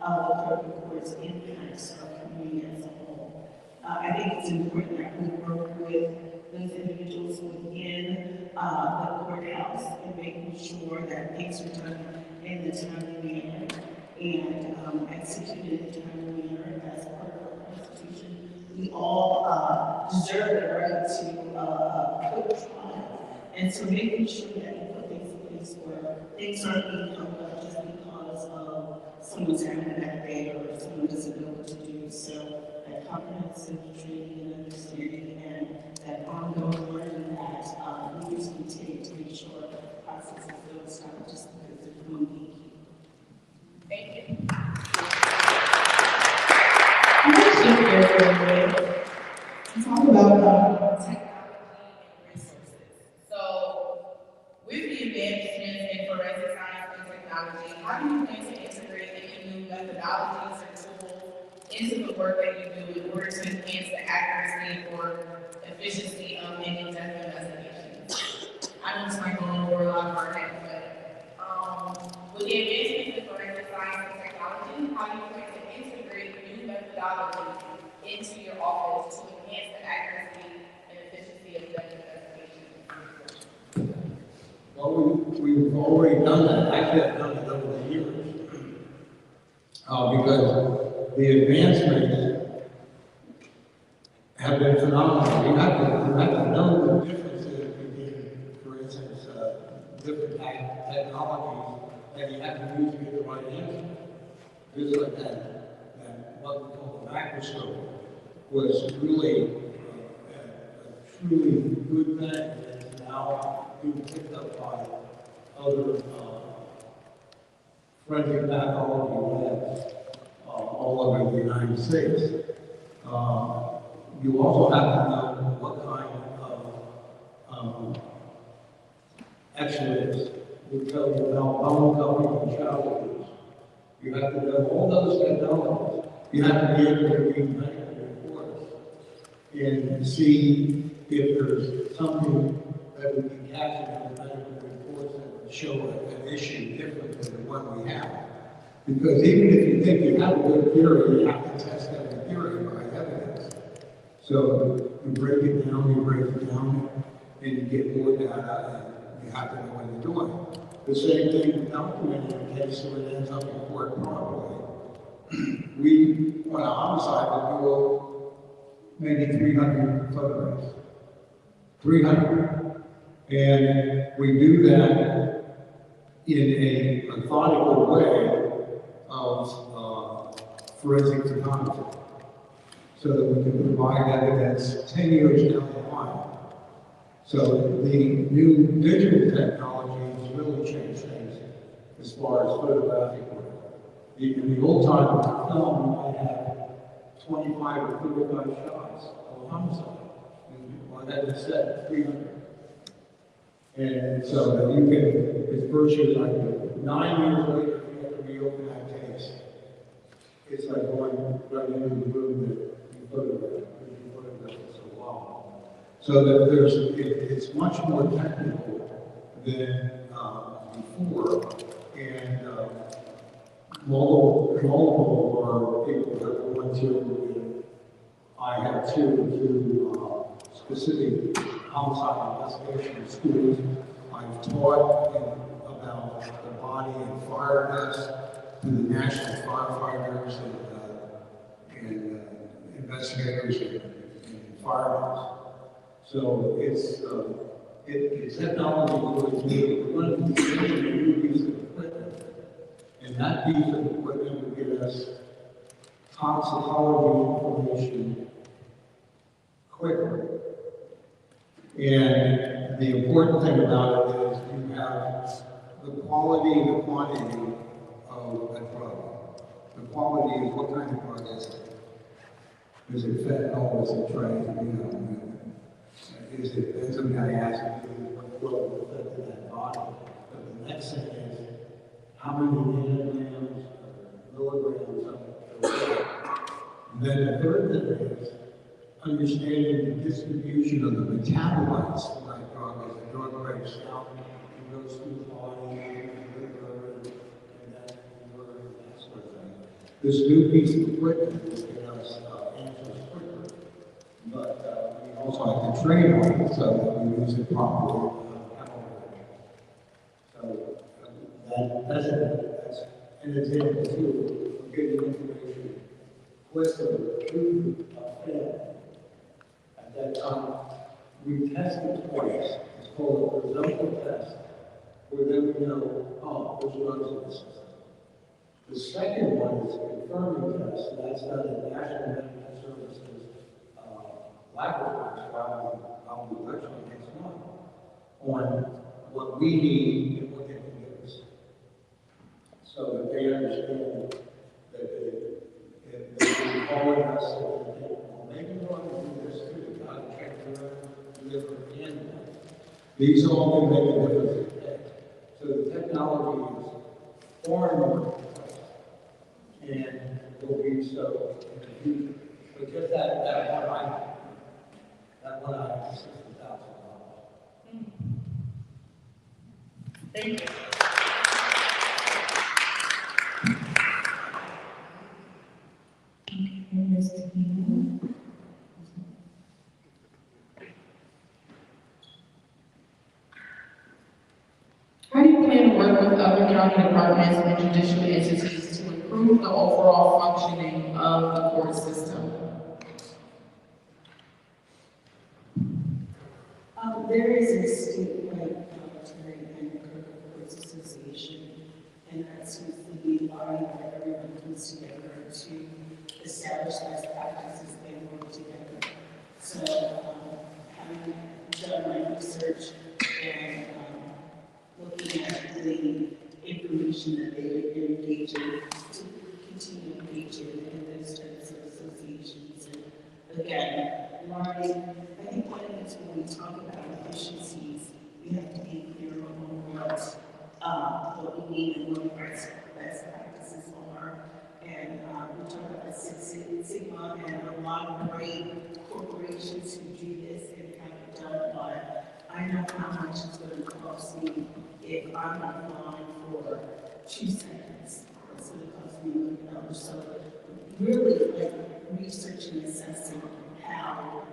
the clerk of courts impacts our community as a whole. I think it's important that we work with those individuals within the courthouse and making sure that things are done in the timely manner and executed in a timely manner as part of our Constitution. We all deserve the right to quick trial, and so making sure that we put things in place where things aren't being held up just because of someone's having a bad day or someone doesn't know what to do. So that comprehensive training and understanding and that ongoing learning that we just continue to make sure processes don't stop just because there's one week. Thank you. I'm going to shift gears a little bit and talk about technology and resources. So, with the advancements in forensic science and technology, how do you plan to integrate any new methodologies or tools into the work that you do in order to enhance the accuracy or efficiency of any death investigations? I know this might go over a lot of our head, but with the advancements in forensic science and technology, how do you plan to integrate new methodologies into your office to enhance the accuracy and efficiency of death investigations? Well, we've already done that. Actually, I've done it over the years. Because the advancements have been phenomenal. You have to know the differences between, for instance, different technologies, and you have to use to get the right answer. Just like that what we call the microscope was really a truly good thing, and it's now being picked up by other forensic pathology labs all over the United States. You also have to know what kind of X-rays will tell you about bone coverage and shower use. You have to know all those technologies. You have to be able to read medical reports and see if there's something that would be captured in the medical reports that would show an issue different than the one we have. Because even if you think you have a good theory, you have to test every theory by evidence. So you break it down, and you get more data, and you have to know what you're doing. The same thing with documenting a case so it ends up in court properly. We, on a homicide, would do maybe 300 photographs. 300. And we do that in a methodical way of forensic photography. so that we can provide evidence 10 years down the line. So the new digital technologies really change things as far as photographic work. In the old time film, you might have 25 or 35 shots of a homicide. Like I said, 300. And so that you can, it's virtually like 9 years later, you have to reopen that case. It's like going right into the room that you photographed, because you photographed it so long. So that it's much more technical than before, and multiple are people that want to, I have two specific homicide investigation schools. I've taught about the body and fire deaths to the national firefighters and investigators and firemen. So it's technology really new. We're going to be using a new piece of equipment, and that piece of equipment will give us toxicology information quicker. And the important thing about it is you have the quality and the quantity of a drug. The quality is what kind of drug is it? Is it fentanyl? Is it is it benzodiazepine? What will affect that body? But the next thing is how many nanograms or milligrams of it. And then the third thing is understanding the distribution of the metabolites for that drug as the drug breaks down and goes through the body and the liver and that liver and that sort of thing. This new piece of equipment will get us answers quicker, but we also have to train on it so that we use it properly. So that's an example too of getting information quicker through film. At that time, we tested twice. It's called a presumptive test, where then we know, oh, there's drugs in the system. The second one is a confirming test, and that's done at National Medical Services laboratories while we lecture next month on what we need and what they can give us. So that they understand that if they're calling us and they think, well, maybe we want to do this too. These all can make a difference today. So the technology is far more complex and will be so in the future. But just that one item is $60,000. Thank you. How do you plan to work with other county departments and judicial entities to improve the overall functioning of the court system? There is a statewide voluntary and courts association, and that seems to be a body where everyone comes together to establish best practices and work together. So, having done my research and looking at the information that they engage in, to continue engaging in those types of associations. And again, learning, I think one of the things when we talk about efficiencies, we have to be clear on what we need and what our best practices are. And we talk about the Six Sigma and a lot of great corporations who do this and have it done, but I know how much it's going to cost me if I'm applying for 2 seconds. It's going to cost me $1 million. So really like researching and assessing how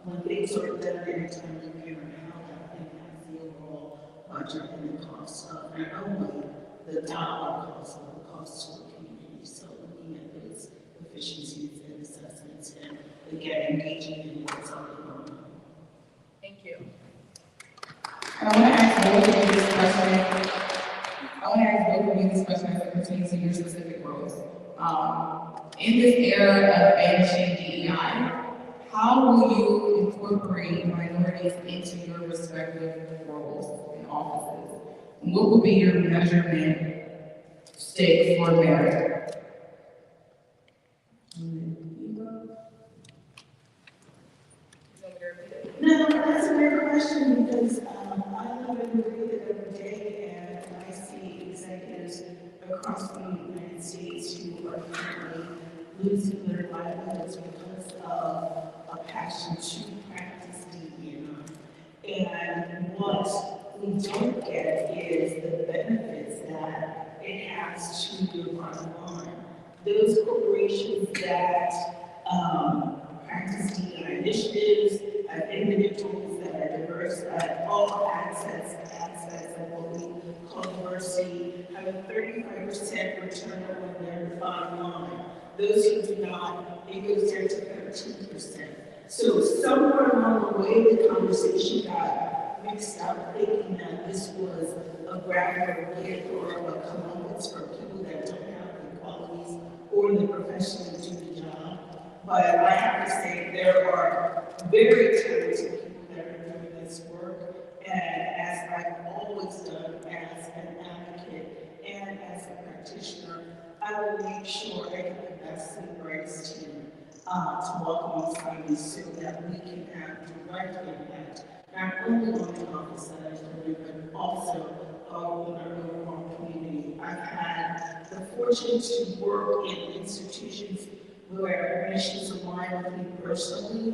when things are done every time you hear how that impacts the overall budget and the cost of not only the dollar cost, but the cost to the community. So looking at those efficiencies and assessments and again engaging in what's already going on. Thank you. I want to ask both of you this question. I want to ask both of you this question as it pertains to your specific roles. In this era of banishing DEI, how will you incorporate minorities into your respective roles and offices? And what will be your measurement stick for merit? No, that's a great question because I live in Korea every day and I see executives across the United States who are currently losing their livelihoods because of a passion to practice DEI. And what we don't get is the benefits that it has to your bottom line. Those corporations that practice DEI initiatives, individuals that are diverse at all aspects of what we call diversity, have a 35% return on their bottom line. Those who do not, it goes down to 13%. So somewhere along the way, the conversation got mixed up, thinking that this was a graphic gift or a Columbus for people that don't have the qualities or the profession to do the job. But I have to say, there are very talented people that are doing this work, and as I've always done as an advocate and as a practitioner, I will make sure I get the best and brightest team to walk alongside me so that we can have direct impact, not only on the office that I serve, but also in our overall community. I've had the fortune to work in institutions where missions align with me personally,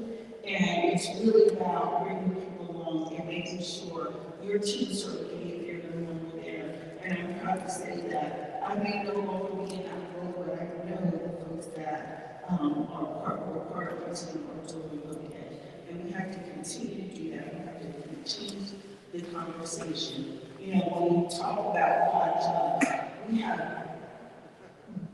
and it's really about bringing people along and making sure your team sort of behavior no longer there. And I'm proud to say that I may no longer be in that role, but I know the folks that were part of our team are doing okay. And we have to continue to do that. We have to continue the conversation. You know, when we talk about jobs, we have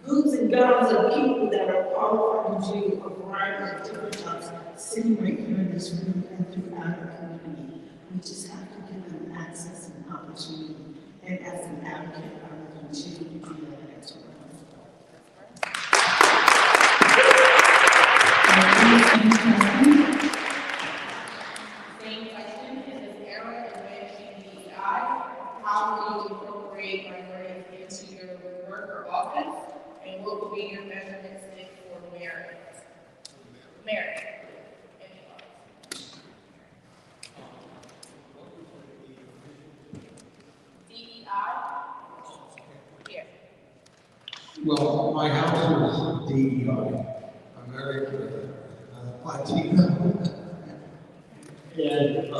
groups and gobs of people that are qualified to do a variety of different jobs sitting right here in this room and throughout our community. We just have to give them access and opportunity. And as an advocate, I will continue to do that as well. Same question, in this era of banishing DEI, how will you incorporate minorities into your work or office? And what will be your measurement stick for merit? Merit. DEI? Here. Well, my house is DEI. I'm married to a Latino. And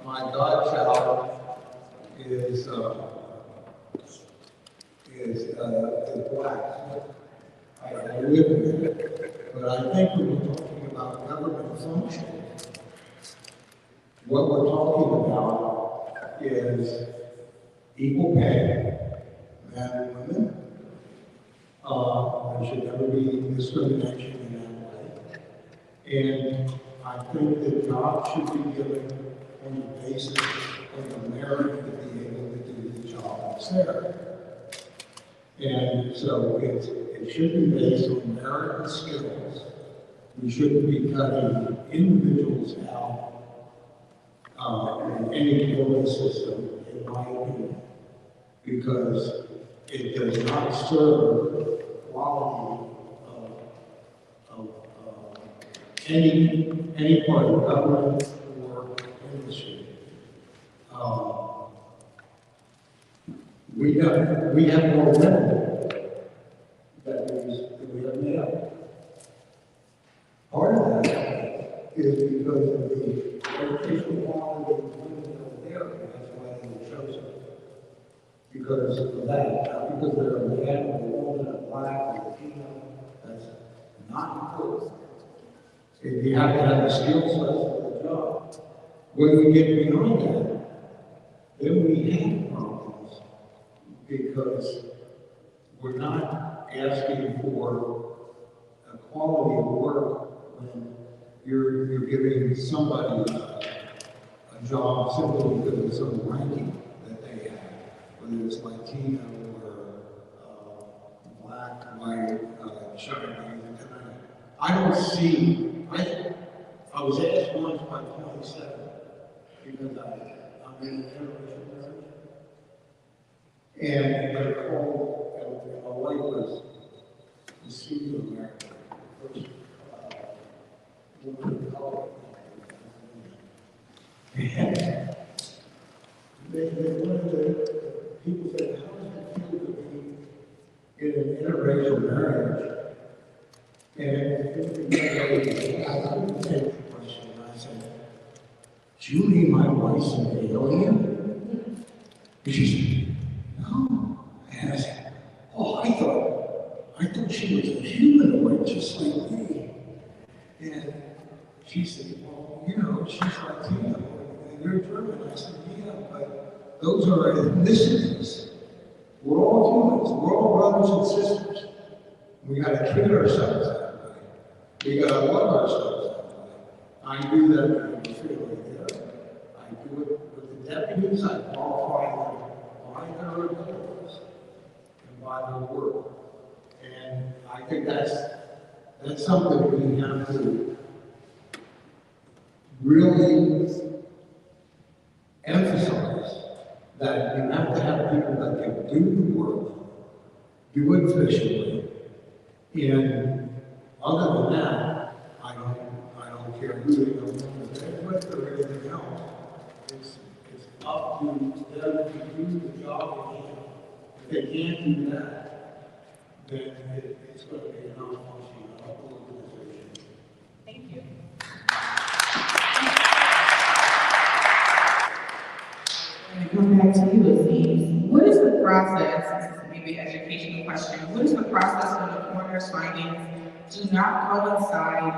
my godchild is black. I live with it. But I think when we're talking about government function, what we're talking about is equal pay, men and women. There should never be discrimination in that way. And I think that jobs should be given on the basis of the merit to be able to do the job that's there. And so it should be based on merit and skills. We shouldn't be cutting individuals out in any quota system, in my opinion, because it does not serve quality of any part of government or industry. We have more women than we have male. Part of that is because of the educational quality of women that are there, and that's why they were chosen. Because of that, not because they're a man or a woman, a black or a Latino, that's not important. You have to have the skill sets for the job. When we get beyond that, then we have problems because we're not asking for a quality of work when you're giving somebody a job simply because of some ranking that they have, whether it's Latino or black, white, China, don't see, I was asked once by 27, because I'm in an interracial marriage. And they're called, and my wife was the single American, first woman of color. And one of the people said, how does it feel to be in an interracial marriage? And I couldn't take the question. I said, Julie, my wife's an alien? And she said, no. And I said, oh, I thought she was a humanoid, just like me. And she said, well, you know, she's Latino, and you're German. I said, yeah, but those are ethnicities. We're all humans. We're all brothers and sisters. We got to treat ourselves that way. We got to love ourselves that way. I do that with the family there. I do it with the deputies. I qualify them by their abilities and by their work. And I think that's something we have to really emphasize, that you have to have people that can do the work, do it efficiently, and other than that, I don't care who they go with or anything else. It's up to them to do the job they can. If they can't do that, then it's going to be a non-functioning organization. Thank you. And come back to you, Aziz. What is the process, this is maybe an educational question, what is the process when the coroner's findings do not coincide?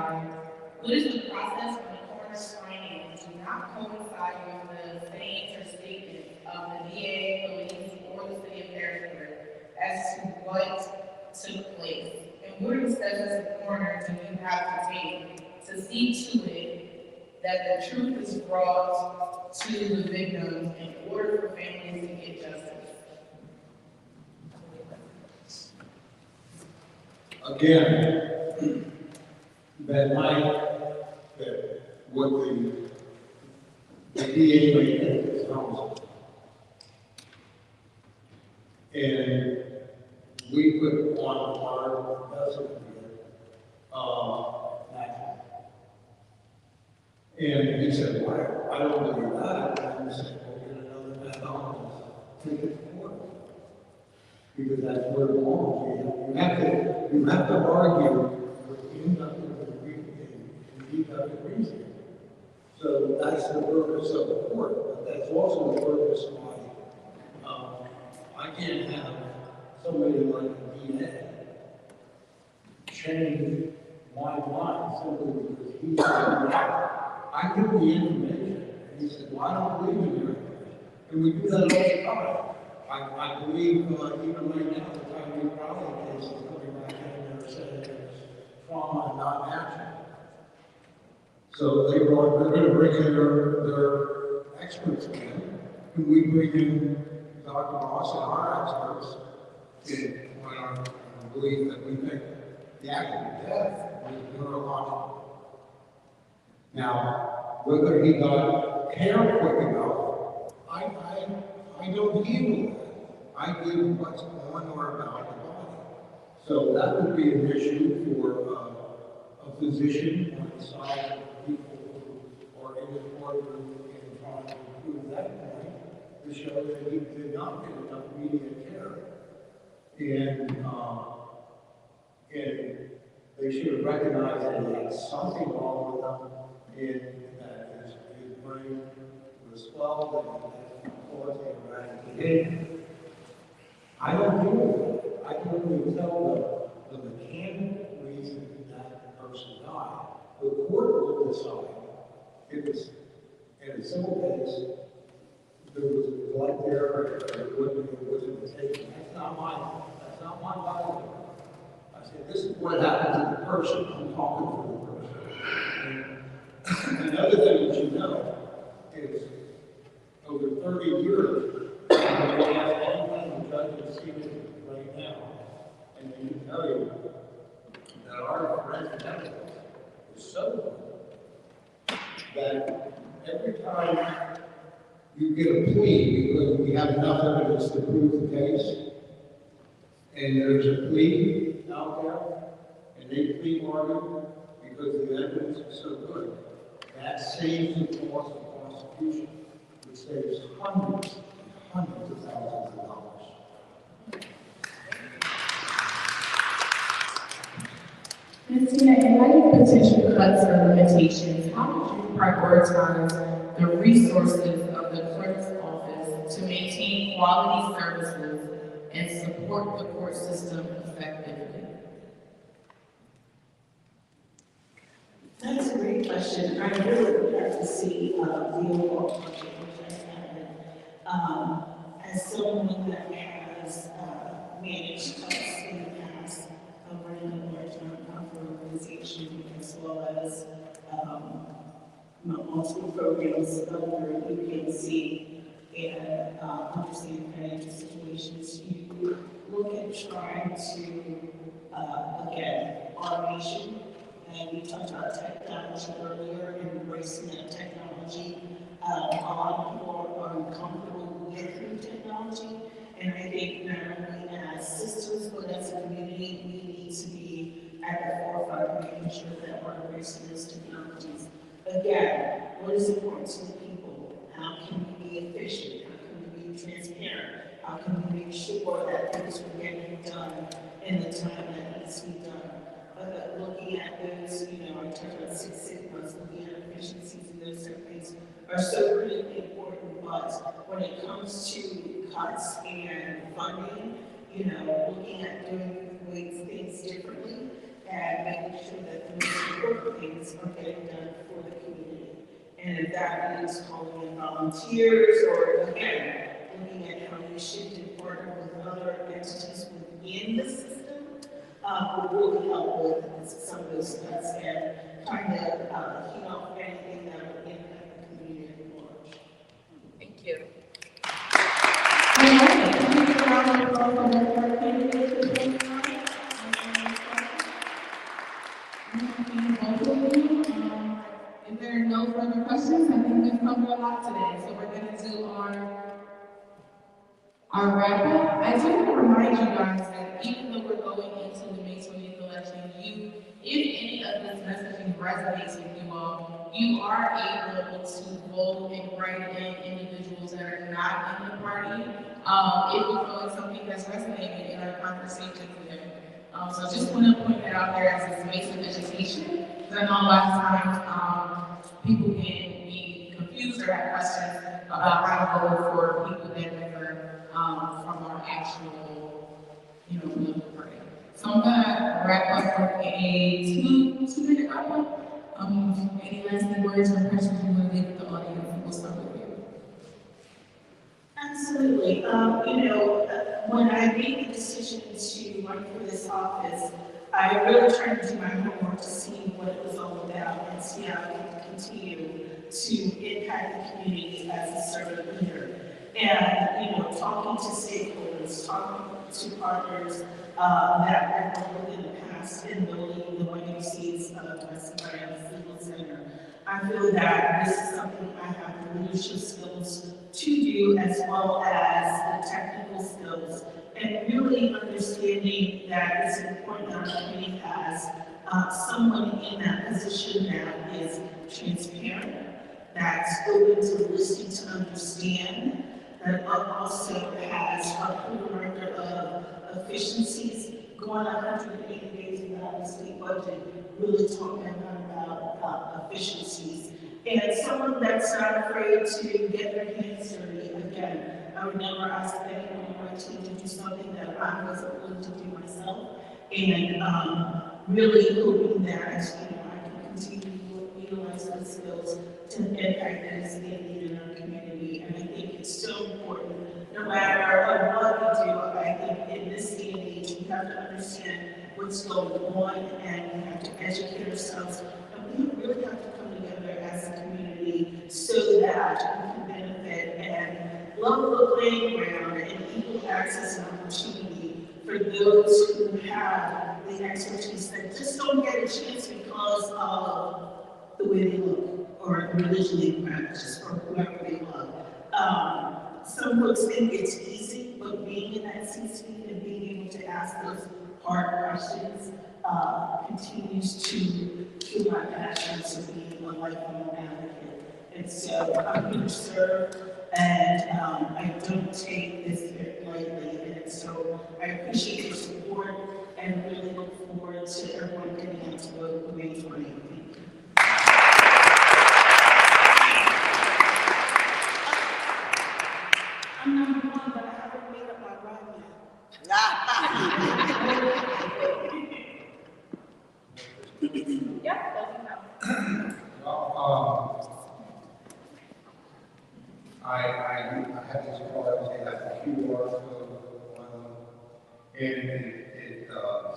What is the process when the coroner's findings do not coincide with the sayings or statements of the DA, police, or the city of Harrisburg as to what took place? And what steps as a coroner do you have to take to see to it that the truth is brought to the victims in order for families to get justice? Again, that what the DA made is counsel. And we put on our doesn't and he said, well, I don't believe that. And I said, well, get another methodologist, take it to court. Because that's where it belongs. You have to argue within the reason. So that's the purpose of the court, but that's also the purpose why I can't have somebody like a DA change my mind simply because he said that. I give the information, and he said, well, I don't believe in your information. And we do that all the time. I believe even right now, the time we probably case is coming back in there saying it's trauma and not natural. So they're going to bring in their experts again, and we bring in Dr. Ross and our experts when I believe that we think the act of death was neurological. Now, whether he got care quick enough, I don't deal with that. I deal with what's on or about the body. So that would be an issue for a physician on the side of people who are in the courtroom and trying to prove that point to show that he did not get enough immediate care. And they should have recognized that he had something wrong with him, and that his brain was swelled and that caused erratic behavior. I don't deal with it. I can only tell the mechanical reason that person died. The court will decide if it's in a civil case, there was a neglect there, or it wasn't taken. That's not my body. I said, this is what happened to the person. I'm talking for the person. And another thing that you know is over 30 years, we have all kinds of judges sitting right now, and they can tell you that our forensic evidence get a plea because we have enough evidence to prove the case, and there's a plea out there, and they plea bargain because the evidence is so good. That saves the cost of prosecution, which saves hundreds and hundreds of thousands of dollars. Ms. Tina, in light of potential cuts or limitations, how would you prioritize the resources of the clerk's office to maintain quality services and support the court system effectively? That's a great question. I really would have to see the overall budget, which I haven't. As someone that has managed cuts in the past, running a large nonprofit organization, as well as multiple programs under UPMC, and understand financial situations, you look at trying to, again, automation. And we talked about technology earlier and embracing that technology. A lot of people are uncomfortable with new technology, and I think not only as systems but as a community, we need to be at the forefront of making sure that we're embracing those technologies. Again, what is important to the people? How can we be efficient? How can we be transparent? How can we make sure that things are getting done in the time that needs to be done? Looking at those, I talked about 6 Sigmas, looking at efficiencies and those sort of things are so critically important. But when it comes to cuts and funding, looking at doing things differently and making sure that the most important things are getting done for the community. And if that means calling in volunteers or, again, looking at how we should partner with other entities within the system, will really help with some of those cuts and kind of heat off anything that would impact the community at large. Thank you. All right. Can we get a round of applause for the third candidate for this time? If there are no further questions, I think we've covered a lot today. So we're going to do our wrap up. I do want to remind you guys that even though we're going into the May 20th election, if any of this messaging resonates with you all, you are able to vote and write in individuals that are not in the party. If you feel like something that's resonated in our conversation today. So I just want to point that out there as a space of education. Because I know a lot of times people can be confused or have questions about how to vote for people that differ from our actual, political party. So I'm gonna wrap up with a two-minute wrap up. Any last words or questions you want to leave with the audience? We'll start with you. Absolutely. When I made the decision to run for this office, I really tried to do my homework to see what it was all about and see how I could continue to impact the community as a servant leader. And, talking to stakeholders, talking to partners that I've worked with in the past in building the YMC's West Miami Legal Center, I feel that this is something I have the leadership skills to do as well as the technical skills. And really understanding that it's important that our community has someone in that position that is transparent, that's open to listening to understand, that also has a proven record of efficiencies, going 180 days without the state budget, really talking about efficiencies. And someone that's not afraid to get their hands dirty. Again, I would never ask anyone on my team to do something that I wasn't willing to do myself. And really hoping that I can continue to utilize those skills to impact and as being leader in our community. And I think it's so important, no matter what we do, I think in this day and age, we have to understand what's going on and we have to educate ourselves. And we really have to come together as a community so that we can benefit and level the playing ground and equal access and opportunity for those who have the expertise that just don't get a chance because of the way they look or religion they practice or whoever they love. Some folks think it's easy, but being in that C-suite and being able to ask those hard questions continues to fuel my passion to be a lifelong advocate. And so I'm here to serve, and I don't take this very lightly. And so I appreciate your support and really look forward to everyone getting out to vote May 20th. Thank you. I'm number one, but I haven't made up my mind yet. Yeah, doesn't know. Well, I have this card, it has a QR code on them, and it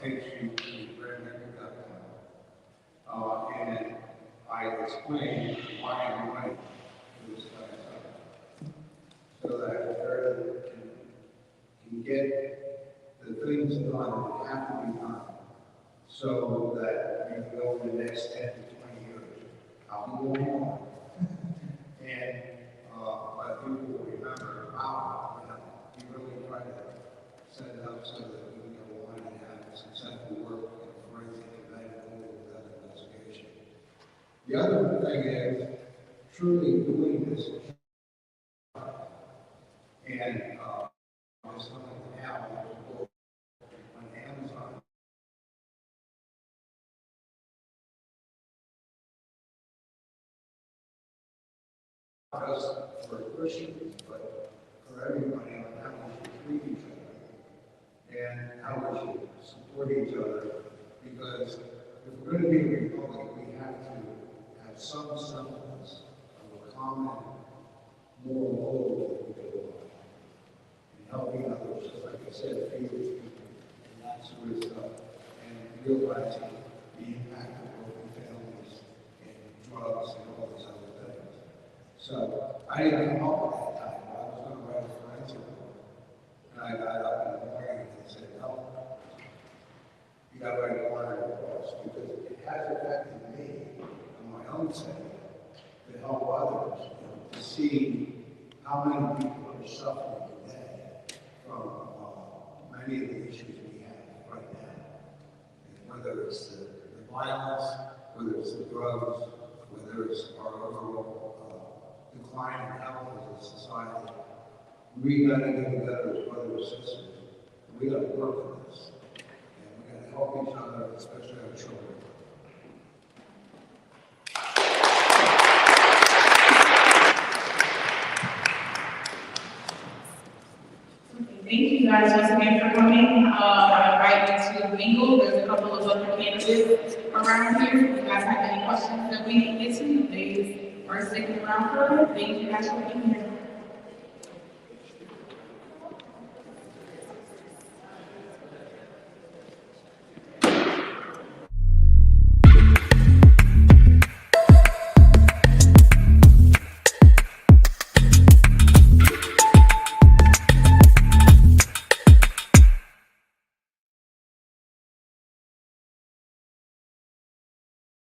takes you to brandmaker.com. And I explain why I'm running this kind of stuff, so that everyone can get the things done that have to be done, so that you can go in the next 10 to 20 years. I'll be going on. And but people will remember, wow, you really try to set it up so that we can go on and have successful work in forensic and medical and other investigation. The other thing is truly doing this. And there's something now on Amazon. Just for Christians, but for everybody on how we should treat each other and how we should support each other. Because if we're going to be a republic, we have to have some semblance of a common moral code that we go on. And helping others, just like I said, feed people and that sort of stuff, and realizing the impact of broken families and drugs and all these other things. So I didn't come up with that time, but I was going to write a forensic report. And I got up in the morning and said, no, you got to write a warrant reports because it has affected me on my own side to help others, to see how many people are suffering today from many of the issues we have right now. And whether it's the violence, whether it's the drugs, whether it's our overall decline in health as a society, we got to get together as brothers and sisters, and we got to work on this, and we got to help each other, especially our children. Thank you guys once again for coming. I invite you to mingle. There's a couple of other candidates around here. If you guys have any questions that we didn't get to, please are sticking around for it. Thank you guys for being here.